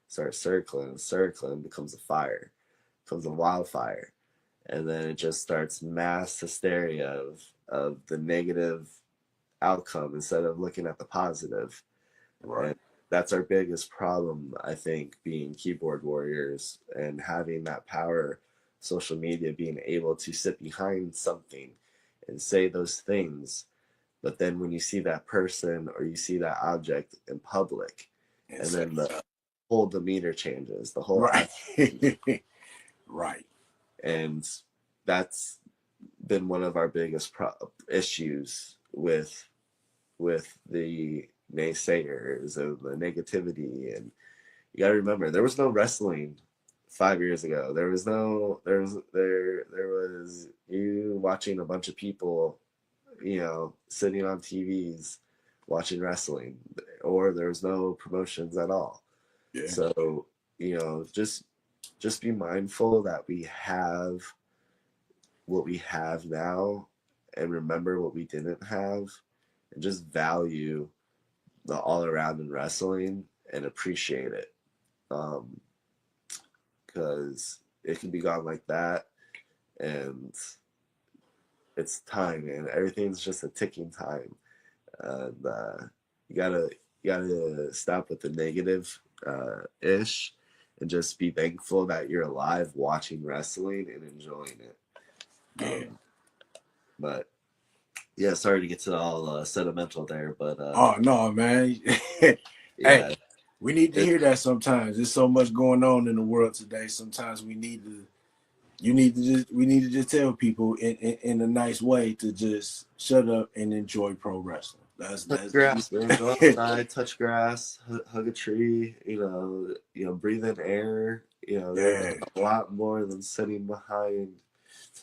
start circling, becomes a fire, becomes a wildfire, and then it just starts mass hysteria of the negative outcome instead of looking at the positive. Right. And that's our biggest problem, I think, being keyboard warriors and having that power, social media, being able to sit behind something and say those things. But then when you see that person or you see that object in public, And and say, then the whole demeanor changes, the whole right. Right. and that's been one of our biggest issues with the naysayers and the negativity. And you got to remember, there was no wrestling 5 years ago. There was you watching a bunch of people, sitting on TVs watching wrestling, or there was no promotions at all. Yeah. So, just be mindful that we have what we have now and remember what we didn't have, and just value the all around in wrestling and appreciate it. Because it can be gone like that, and it's time, and everything's just a ticking time. And you gotta stop with the negative ish, and just be thankful that you're alive, watching wrestling and enjoying it. Yeah. But yeah, sorry to get to all sentimental there, but Oh no, man. Hey, yeah, we need to hear that sometimes. There's so much going on in the world today. Sometimes we need to we need to just tell people in a nice way to just shut up and enjoy pro wrestling. touch grass, man. Go outside, touch grass, hug a tree. Breathe in air. There's Yeah. a lot more than sitting behind.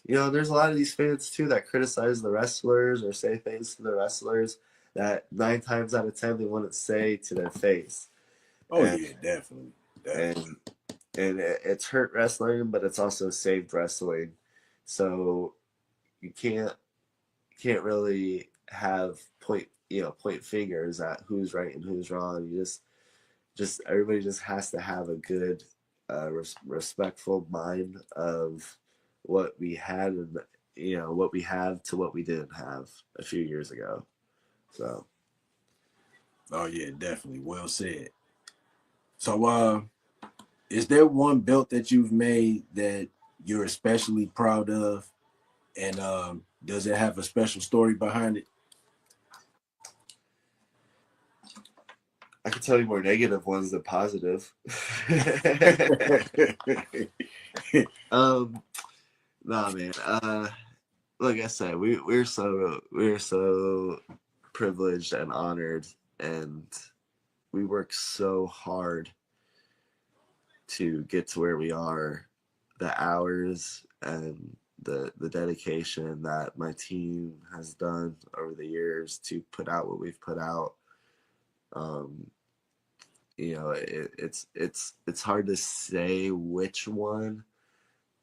There's a lot of these fans too that criticize the wrestlers or say things to the wrestlers that 9 times out of 10 they wouldn't say to their face. Oh And yeah, definitely. and it's hurt wrestling, but it's also saved wrestling. So you can't really have point fingers at who's right and who's wrong. You just everybody just has to have a good respectful mind of what we had, and what we have to what we didn't have a few years ago. So Oh yeah, definitely. Well said. So is there one belt that you've made that you're especially proud of? And does it have a special story behind it? I can tell you more negative ones than positive. Nah, man. Like I said, we're so privileged and honored, and we work so hard to get to where we are. The hours and the dedication that my team has done over the years to put out what we've put out. It's hard to say which one,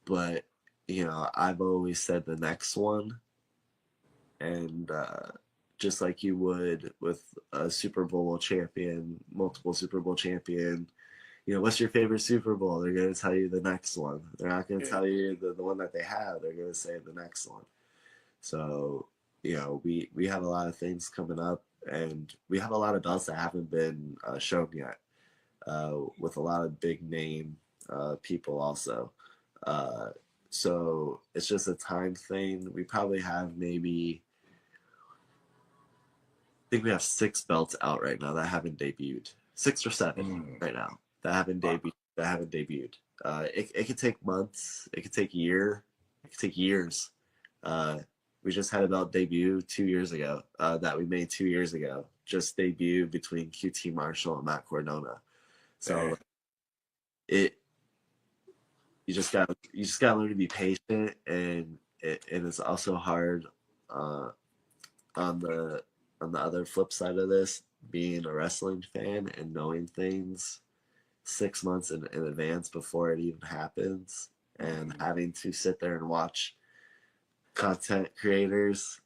but I've always said the next one. And just like you would with a Super Bowl champion, multiple Super Bowl champion, what's your favorite Super Bowl? They're going to tell you the next one. They're not going to tell you the one that they have. They're going to say the next one. So, we have a lot of things coming up, and we have a lot of belts that haven't been shown yet, with a lot of big name people also. So it's just a time thing. We probably have I think we have 6 belts out right now that haven't debuted. 6 or 7 right now that haven't debuted. It could take months. It could take a year. It could take years. We just had a belt debut 2 years ago. That we made 2 years ago. Just debuted between QT Marshall and Matt Cardona. So you just got to learn to be patient, and it's also hard on the other flip side of this, being a wrestling fan and knowing things 6 months in advance before it even happens, and having to sit there and watch content creators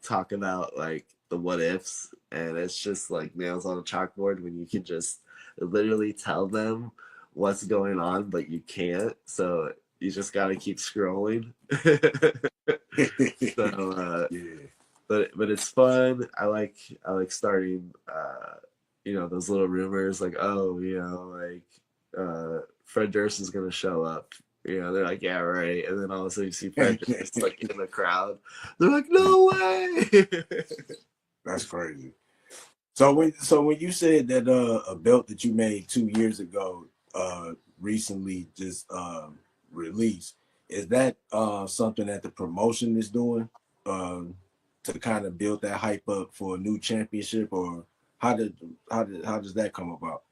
talk about like the what ifs, and it's just like nails on a chalkboard when you can just literally tell them what's going on, but you can't. So you just got to keep scrolling. So, Yeah. but it's fun. I like starting, those little rumors like, oh, Fred Durst is gonna show up. They're like, yeah, right. And then all of a sudden you see Fred Durst like in the crowd. They're like, no way. That's crazy. So when you said that a belt that you made 2 years ago recently just released, is that something that the promotion is doing to kind of build that hype up for a new championship, or how does that come about?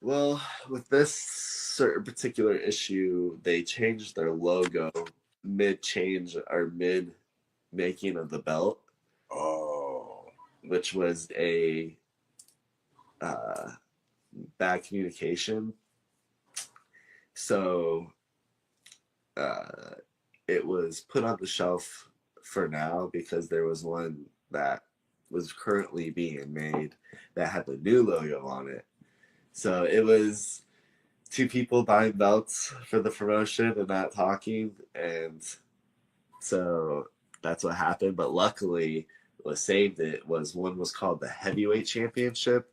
Well, with this certain particular issue, they changed their logo mid change or mid making of the belt, Oh, which was a uh, bad communication. So uh, it was put on the shelf for now because there was one that was currently being made that had the new logo on it. So it was two people buying belts for the promotion and not talking, and so that's what happened. But luckily, what saved it was one was called the Heavyweight Championship,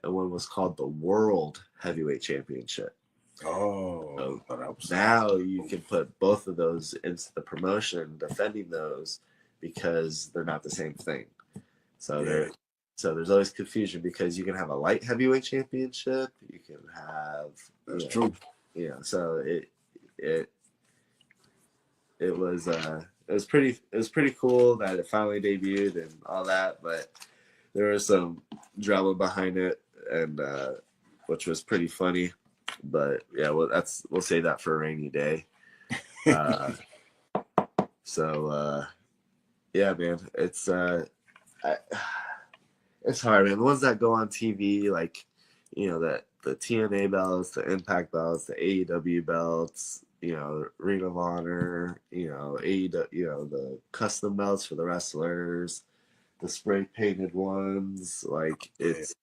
and one was called the World Heavyweight Championship. So now you can put both of those into the promotion, defending those because they're not the same thing. So there's always confusion because you can have a light heavyweight championship, you can have that's true. So it was pretty cool that it finally debuted and all that, but there was some drama behind it, and which was pretty funny. But yeah, well, we'll say that for a rainy day. Yeah, man, it's hard, man. The ones that go on TV, like that the TNA belts, the Impact belts, the AEW belts, Ring of Honor, AEW, the custom belts for the wrestlers, the spray painted ones, like it's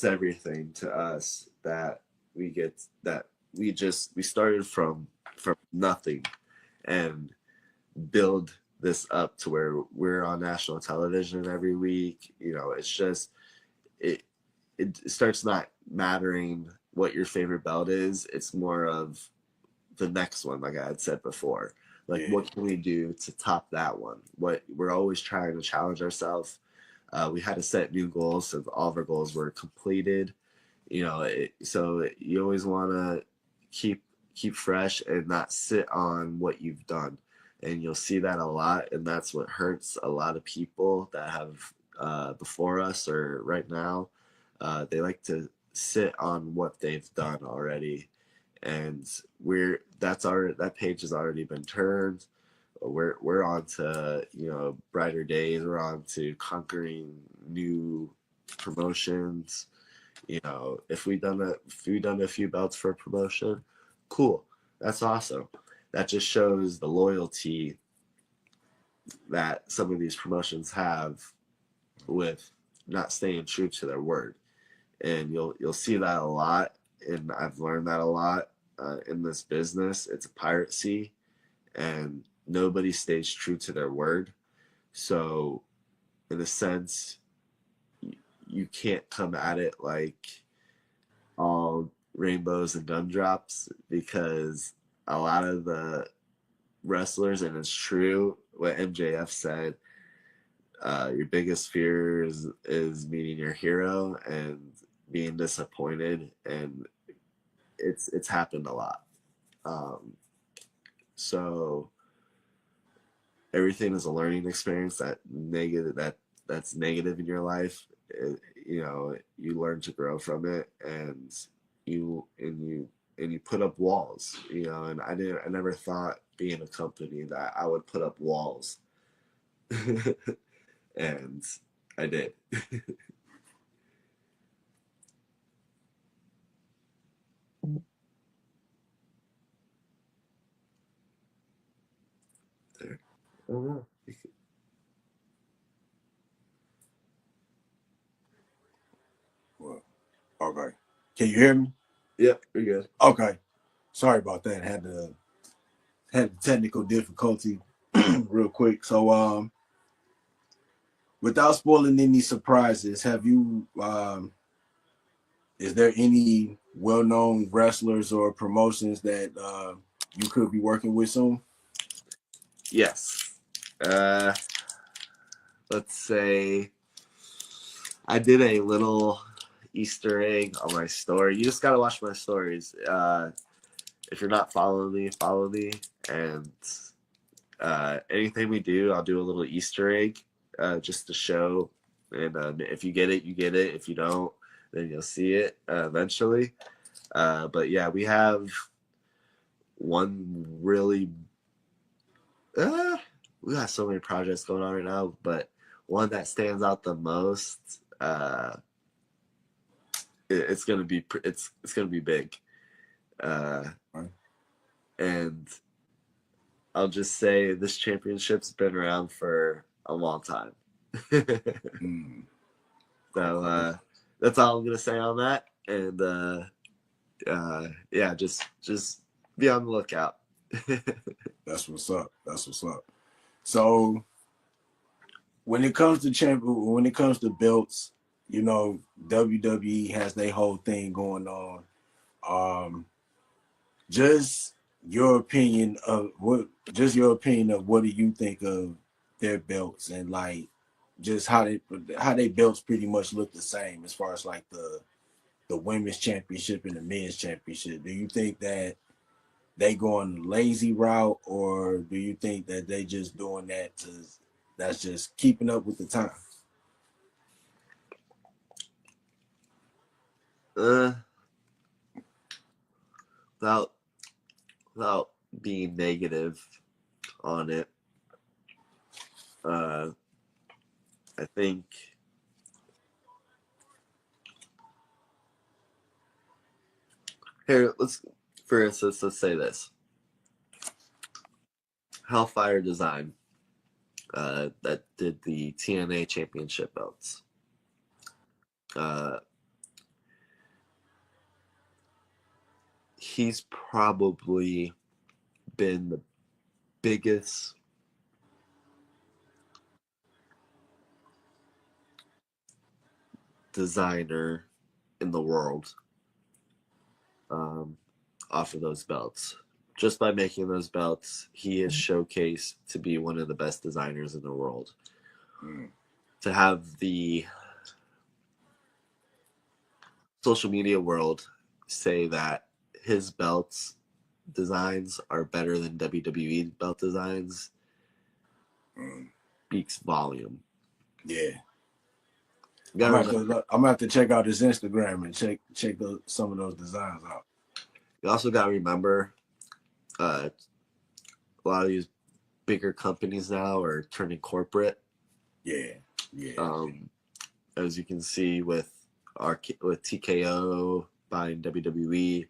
everything to us that we get, that we started from nothing and build this up to where we're on national television every week. It's just it starts not mattering what your favorite belt is. It's more of the next one, like I had said before. Like, what can we do to top that one? What we're always trying to challenge ourselves. We had to set new goals, so all of our goals were completed. So you always want to keep fresh and not sit on what you've done, and you'll see that a lot, and that's what hurts a lot of people that have before us or right now. They like to sit on what they've done already, and that page has already been turned. We're on to brighter days. We're on to conquering new promotions. If we've done a few belts for a promotion, cool, that's awesome. That just shows the loyalty that some of these promotions have with not staying true to their word, and you'll see that a lot, and I've learned that a lot in this business. It's a pirate sea, and nobody stays true to their word. So in a sense, you can't come at it like all rainbows and gumdrops, because a lot of the wrestlers, and it's true what MJF said, your biggest fear is meeting your hero and being disappointed, and it's happened a lot. So everything is a learning experience. That's negative in your life, you learn to grow from it, and you put up walls, and I never thought being a company that I would put up walls. And I did. I don't know. Well, okay. Can you hear me? Yep, you're good. Okay. Sorry about that. Had the technical difficulty real quick. So without spoiling any surprises, have you is there any well-known wrestlers or promotions that you could be working with soon? Yes. Let's say I did a little Easter egg on my story. You just gotta watch my stories. If you're not following me, follow me. And anything we do, I'll do a little Easter egg just to show. And if you get it, you get it. If you don't, then you'll see it eventually. But yeah, we have one really. We got so many projects going on right now, but one that stands out the most. It's gonna be big, and I'll just say this championship's been around for a long time. So that's all I'm gonna say on that, and yeah, just be on the lookout. That's what's up. That's what's up. So when it comes to belts, you know, WWE has their whole thing going on. Just your opinion of what do you think of their belts, and like just how they belts pretty much look the same as far as like the women's championship and the men's championship. Do you think that they going the lazy route, or do you think that they just doing that's just keeping up with the time? Without being negative on it, I think here for instance, let's say this Hellfire Design that did the TNA championship belts. He's probably been the biggest designer in the world off of those belts. Just by making those belts, he is showcased to be one of the best designers in the world. To have the social media world say that his belts designs are better than WWE belt designs speaks volume. Yeah. I'm gonna have to check out his Instagram and check some of those designs out. You also got to remember, a lot of these bigger companies now are turning corporate. Yeah. As you can see with TKO buying WWE,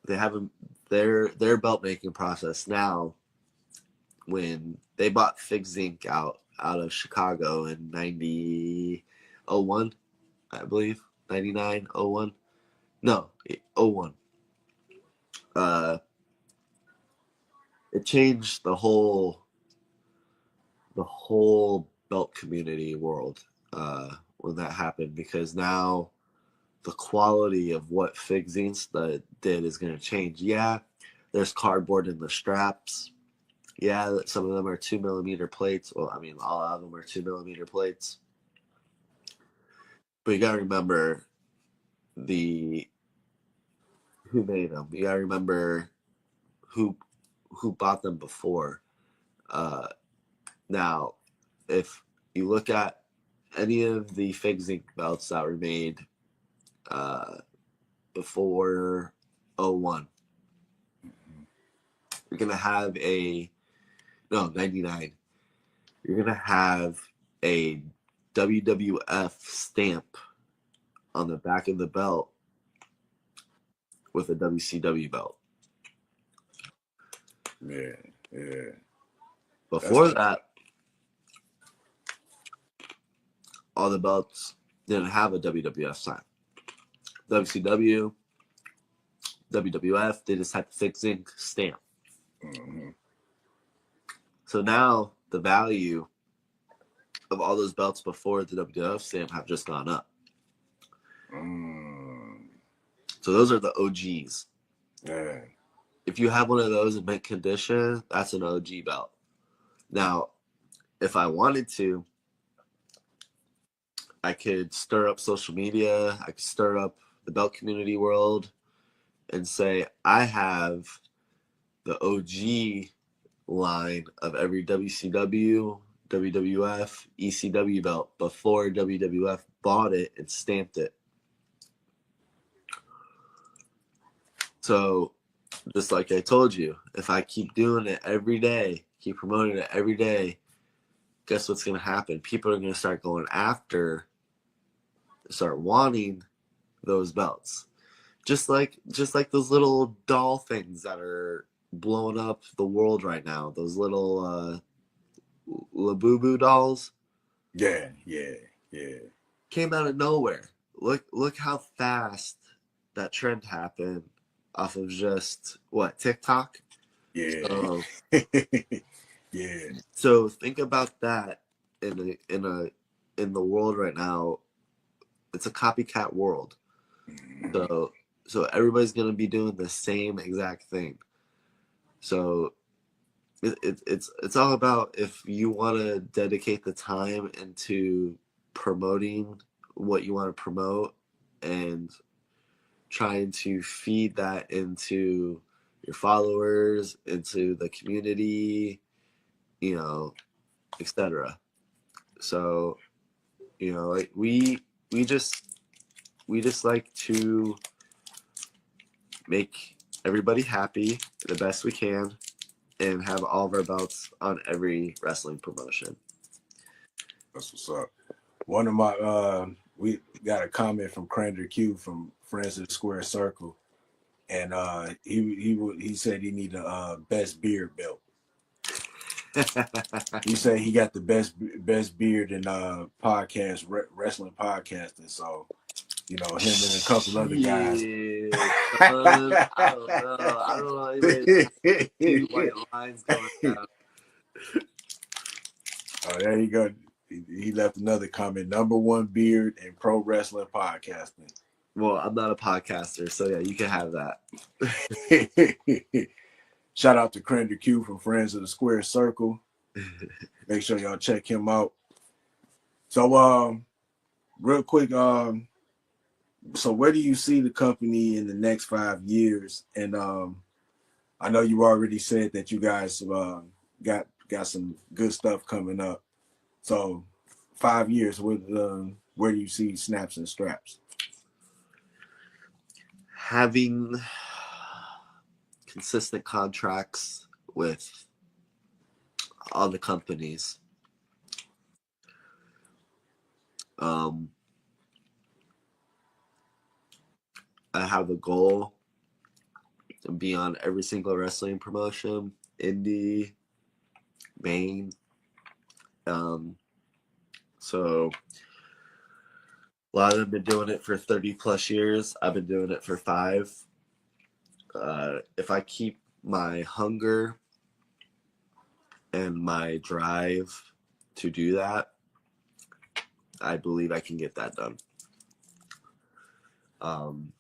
they have their belt making process now. When they bought Figs Inc. out of Chicago in 01, I believe 99, 01. No, 01. It changed the whole belt community world when that happened, because now the quality of what Figs Inc. did is going to change. Yeah, there's cardboard in the straps. Yeah, some of them are 2mm plates. Well, I mean, all of them are 2mm plates. But you gotta remember who made them. You gotta remember who bought them before. Now, if you look at any of the Figs Inc. belts that were made before 01, you're gonna have 99. You're gonna have a WWF stamp on the back of the belt with a WCW belt. Yeah, yeah. Before that, all the belts didn't have a WWF sign. WCW, WWF, they just had the thick zinc stamp. Mm-hmm. So now the value of all those belts before the WWF stamp have just gone up. So those are the OGs. Yeah. If you have one of those in mint condition, that's an OG belt. Now, if I wanted to, I could stir up social media. I could stir up the belt community world and say, I have the OG line of every WCW, WWF, ECW belt before WWF bought it and stamped it. So, just like I told you, if I keep doing it every day, keep promoting it every day, guess what's going to happen? People are going to start going after, start wanting those belts. Just like those little doll things that are blowing up the world right now. Those little Labubu dolls. Yeah. Came out of nowhere. Look how fast that trend happened off of just what, TikTok? Yeah. Yeah. So think about that in the world right now. It's a copycat world. So everybody's gonna be doing the same exact thing. So it's all about if you want to dedicate the time into promoting what you want to promote and trying to feed that into your followers, into the community, etc. So, like we just like to make everybody happy the best we can and have all of our belts on every wrestling promotion. That's what's up. One of my we got a comment from Crander Q from Friends of the Square Circle, and he said he need a best beard belt. He said he got the best beard in podcast wrestling podcasting. So him and a couple other guys. I don't know. Two white lines going down. Oh, there you go. He left another comment. #1 beard in pro wrestling podcasting. Well, I'm not a podcaster, so yeah, you can have that. Shout out to Crander Q from Friends of the Square Circle. Make sure y'all check him out. So, real quick, so where do you see the company in the next 5 years? And I know you already said that you guys got some good stuff coming up. So 5 years, where do you see Snaps and Straps? Having consistent contracts with all the companies. I have a goal to be on every single wrestling promotion, indie, main. So a lot of them have been doing it for 30 plus years. I've been doing it for 5. If I keep my hunger and my drive to do that, I believe I can get that done. I'm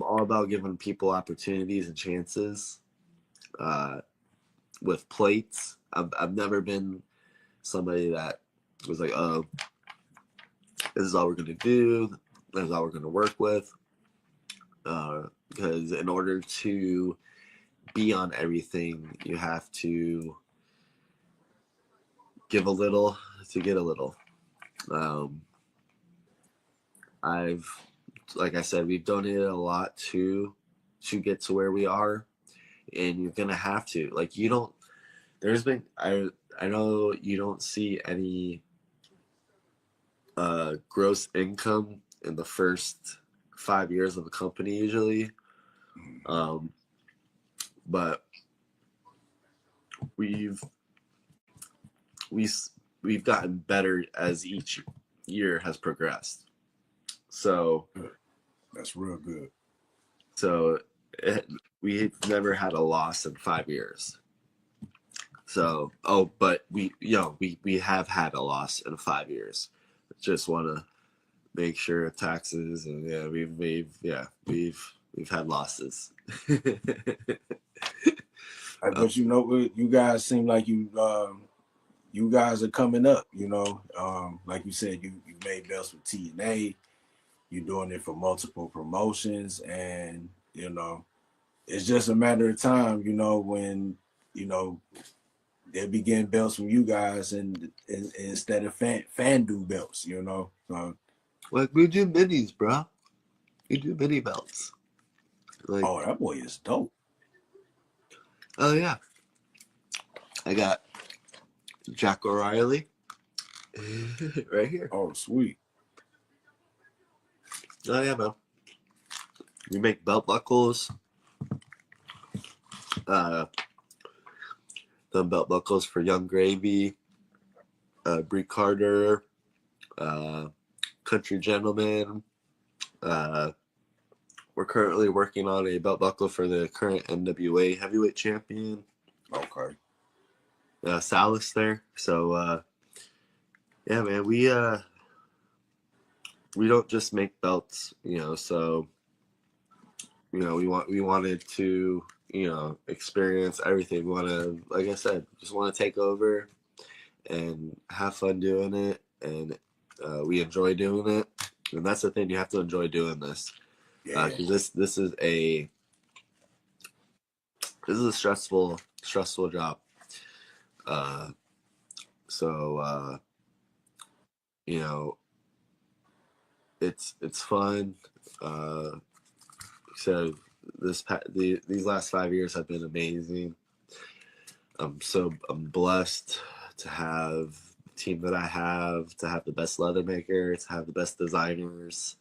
all about giving people opportunities and chances with plates. I've never been somebody that was like, oh, this is all we're going to do. This is all we're going to work with. Because in order to be on everything, you have to give a little to get a little. Like I said, we've donated a lot to get to where we are, and you're gonna have to. Like, I know you don't see any gross income in the first 5 years of the company usually. But we've gotten better as each year has progressed. So that's real good. So we've never had a loss in 5 years. So, but we have had a loss in 5 years. Just want to make sure taxes and we've had losses. But you know, you guys seem like you guys are coming up. You know, like you said, you made belts with TNA. You're doing it for multiple promotions, and you know, it's just a matter of time. You know, when you know they'll be getting belts from you guys, and instead of FanDuel belts. You know, like we do minis, bro. We do mini belts. Like, oh, that boy is dope. Oh yeah, I got Jack O'Reilly right here. Oh, sweet. Oh yeah, man. We make belt buckles. Done belt buckles for Young Gravy, Brie Carter, Country Gentleman. We're currently working on a belt buckle for the current NWA heavyweight champion. Okay. Salas there. So yeah, man, we don't just make belts, you know, so you know, we wanted to, you know, experience everything. We want to, like I said, just want to take over and have fun doing it, and we enjoy doing it. And that's the thing, you have to enjoy doing this. Because this is a stressful job. So you know, it's fun. So these last 5 years have been amazing. I'm blessed to have the team that I have, to have the best leather maker, to have the best designers.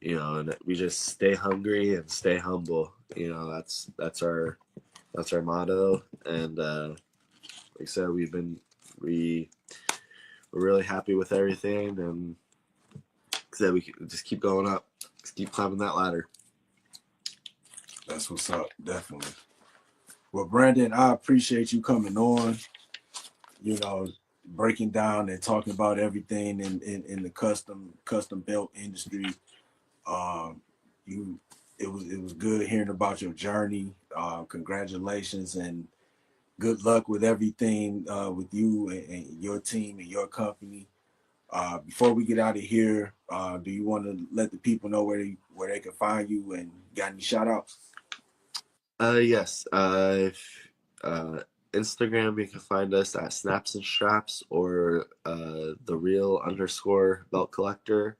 You know, and we just stay hungry and stay humble. You know, that's our motto. And like I said, we're really happy with everything, and said we can just keep going up, just keep climbing that ladder. That's what's up, definitely. Well, Brandon, I appreciate you coming on. You know, breaking down and talking about everything in the custom belt industry. It was good hearing about your journey. Congratulations and good luck with everything with you and your team and your company. Before we get out of here, do you want to let the people know where they can find you, and got any shout outs? Yes. Instagram, you can find us at Snaps and Straps or the real _ belt collector.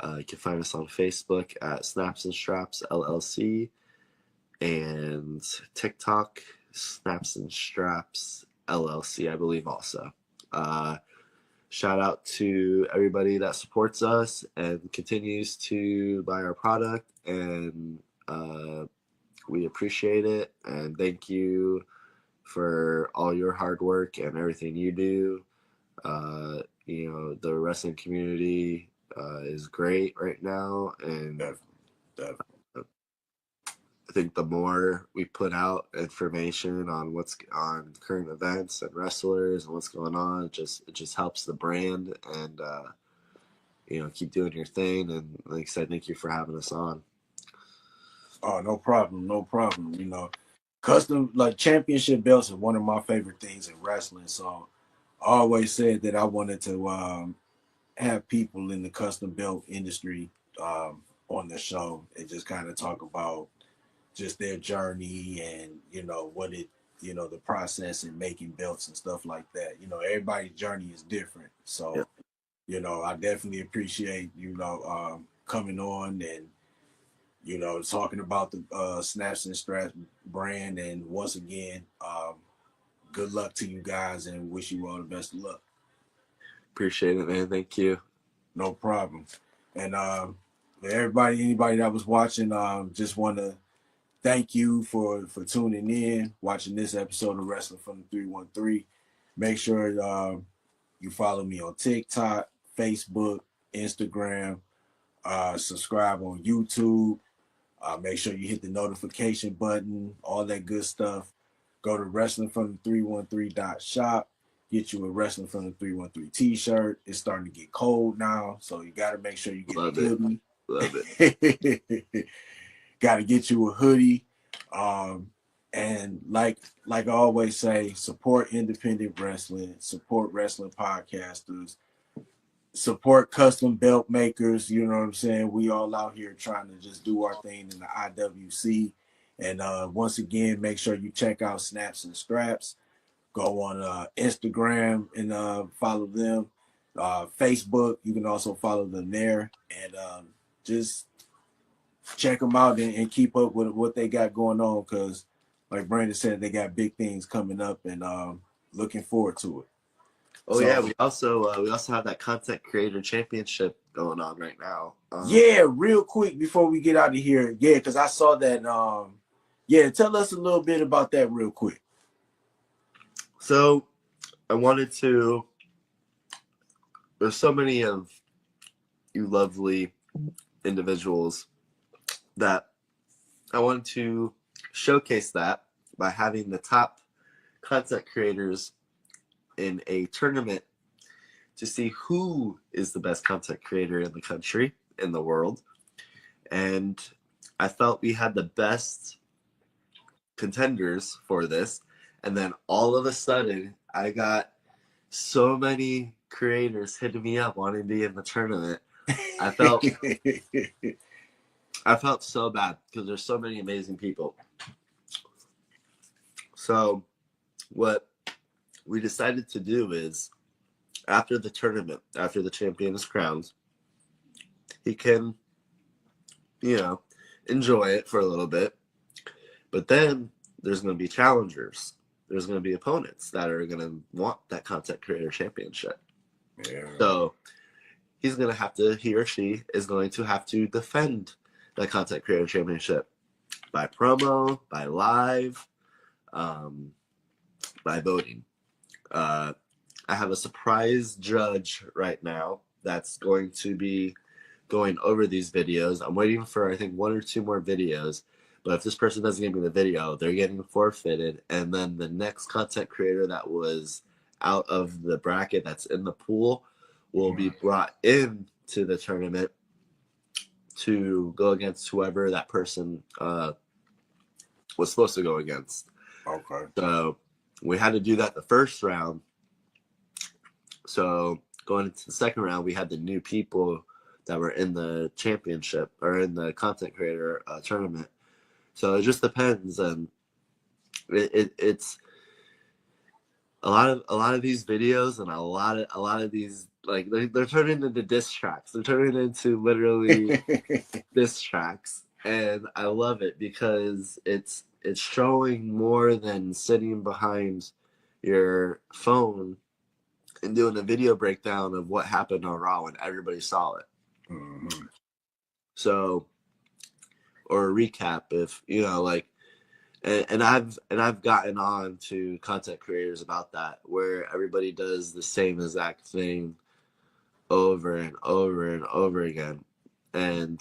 You can find us on Facebook at Snaps and Straps LLC, and TikTok Snaps and Straps LLC, I believe also. Shout out to everybody that supports us and continues to buy our product, and we appreciate it, and thank you for all your hard work and everything you do. You know, the wrestling community is great right now, and Definitely. I think the more we put out information on what's on current events and wrestlers and what's going on, it just helps the brand, and you know, keep doing your thing. And like I said, thank you for having us on. Oh, no problem. You know, custom championship belts are one of my favorite things in wrestling. So I always said that I wanted to have people in the custom belt industry on the show and just kind of talk about just their journey and, you know, what it, you know, the process in making belts and stuff like that. You know, everybody's journey is different. So, yeah. You know, I definitely appreciate, you know, coming on and, you know, talking about the Snaps and Straps brand. And once again, good luck to you guys and wish you all the best of luck. Appreciate it, man. Thank you. No problem. And anybody that was watching, just want to thank you for tuning in, watching this episode of Wrestling from the 313. Make sure you follow me on TikTok, Facebook, Instagram, subscribe on YouTube. Make sure you hit the notification button, all that good stuff. Go to wrestlingfrom313.shop. Get you a Wrestling from the 313 t-shirt. It's starting to get cold now, so you got to make sure you get a hoodie. Love it. Got to get you a hoodie. And like I always say, support independent wrestling, support wrestling podcasters, support custom belt makers. You know what I'm saying? We all out here trying to just do our thing in the IWC. And once again, make sure you check out Snaps and Straps. Go on Instagram and follow them. Facebook, you can also follow them there. And just check them out and keep up with what they got going on, because like Brandon said, they got big things coming up, and looking forward to it. Oh, so, yeah, we also have that Content Creator Championship going on right now. Yeah, real quick before we get out of here, because I saw that. Tell us a little bit about that real quick. So I wanted to. There's so many of you lovely individuals that I wanted to showcase that by having the top content creators in a tournament to see who is the best content creator in the country, in the world. And I felt we had the best contenders for this. And then all of a sudden, I got so many creators hitting me up wanting to be in the tournament. I felt so bad because there's so many amazing people. So what we decided to do is, after the tournament, after the champion is crowned, he can, enjoy it for a little bit. But then there's going to be challengers. There's going to be opponents that are going to want that content creator championship. Yeah. So he or she is going to have to defend the content creator championship by promo, by live, by voting. I have a surprise judge right now that's going to be going over these videos. I'm waiting for, I think, 1 or 2 more videos. But if this person doesn't give me the video, they're getting forfeited. And then the next content creator that was out of the bracket that's in the pool will be brought in to the tournament to go against whoever that person was supposed to go against. Okay. So we had to do that the first round. So going into the second round, we had the new people that were in the championship or in the content creator tournament. So it just depends, and it's a lot of these videos and a lot of these, like, they're turning into diss tracks. They're turning into literally diss tracks, and I love it because it's showing more than sitting behind your phone and doing a video breakdown of what happened on Raw when everybody saw it. Mm-hmm. So, or a recap, if and I've gotten on to content creators about that, where everybody does the same exact thing over and over and over again. And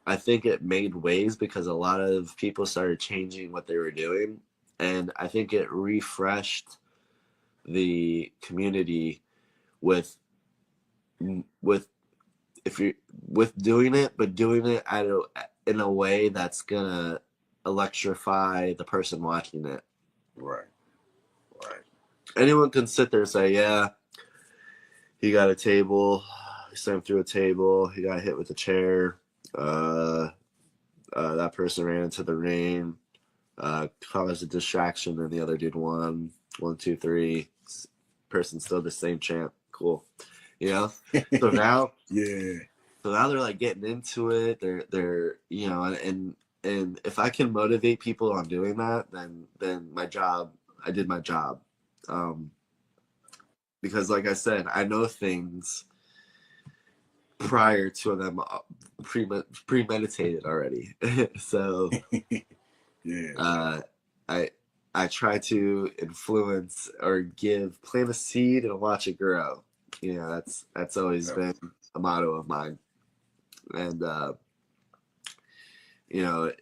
I think it made waves because a lot of people started changing what they were doing, and I think it refreshed the community with doing it, but doing it in a way that's gonna electrify the person watching it. Right. Anyone can sit there and say, yeah, he got a table, he slammed through a table, he got hit with a chair, that person ran into the ring, caused a distraction, and the other dude won. 1, 2, 3. Person still the same champ. Cool. So now, So now they're like getting into it. They're and if I can motivate people on doing that, then I did my job. because like I said, I know things prior to them premeditated already. So Yeah. I try to influence or plant a seed and watch it grow. You know, that's always been a motto of mine. And you know,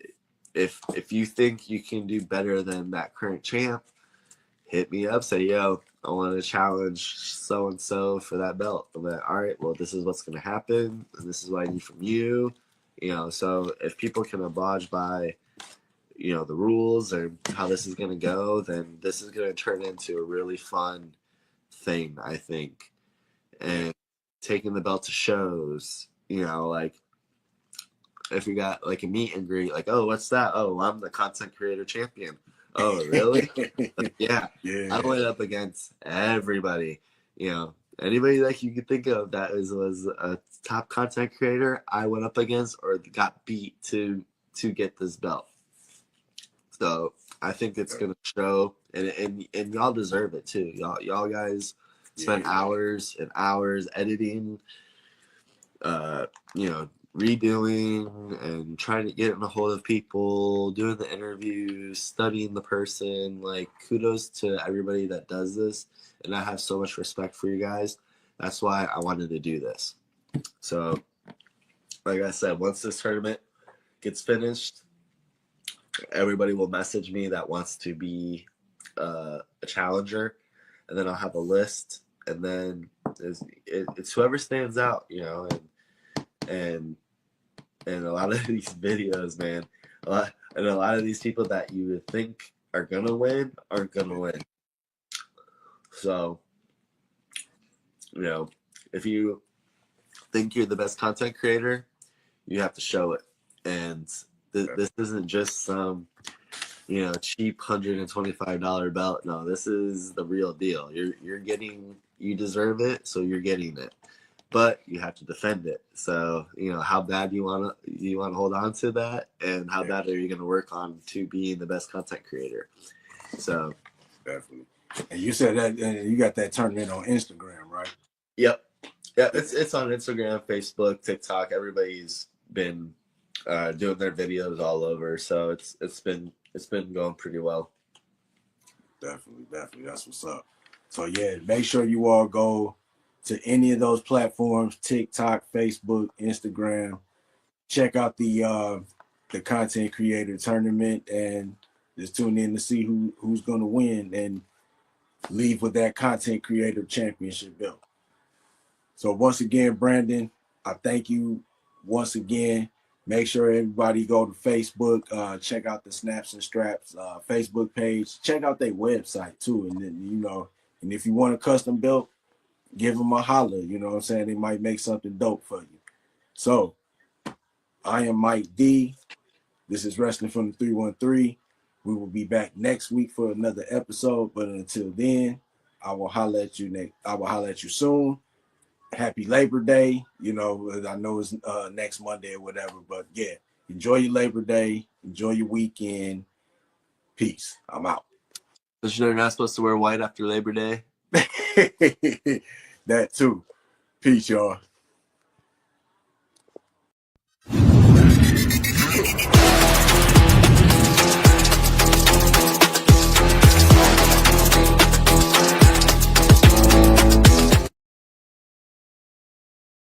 if you think you can do better than that current champ, hit me up, say, yo, I want to challenge so and so for that belt. I'm like, all right, well, this is what's going to happen, and this is what I need from you. You know, so if people can abide by, you know, the rules or how this is going to go, then this is going to turn into a really fun thing, I think. And taking the belt to shows, you know, like if we got like a meet and greet, like, oh, what's that? Oh, I'm the content creator champion. Oh, really? Like, yeah. I went up against everybody. You know, anybody that you could think of that was a top content creator, I went up against or got beat to get this belt. So I think it's gonna show, and y'all deserve it too. Y'all guys spent hours and hours editing, you know, redoing and trying to get in a hold of people, doing the interviews, studying the person. Like, kudos to everybody that does this, and I have so much respect for you guys. That's why I wanted to do this. So, like I said, once this tournament gets finished, everybody will message me that wants to be a challenger, and then I'll have a list, and then it's whoever stands out, you know, and a lot of these videos, man, a lot of these people that you would think are gonna win aren't gonna win. So, you know, if you think you're the best content creator, you have to show it. And this isn't just some, you know, cheap $125 belt. No, this is the real deal. You're getting, you deserve it, so you're getting it. But you have to defend it. So, you know, how bad you want to hold on to that, and how bad are you going to work on to being the best content creator? So, definitely. And you said that you got that tournament on Instagram, right? Yep. Yeah, it's on Instagram, Facebook, TikTok. Everybody's been doing their videos all over, so it's been going pretty well. Definitely, that's what's up. So yeah, make sure you all go to any of those platforms: TikTok, Facebook, Instagram. Check out the content creator tournament and just tune in to see who's going to win and leave with that content creator championship belt. So once again, Brandon, I thank you once again. Make sure everybody go to Facebook, check out the Snaps and Straps Facebook page. Check out their website too. And then, you know, and if you want a custom belt, give them a holler. You know what I'm saying? They might make something dope for you. So I am Mike D. This is Wrestling from the 313. We will be back next week for another episode. But until then, I will holler at you soon. Happy Labor Day. You know, I know it's next Monday or whatever, but yeah, enjoy your Labor Day. Enjoy your weekend. Peace. I'm out. So you're not supposed to wear white after Labor Day? That too. Peace, y'all.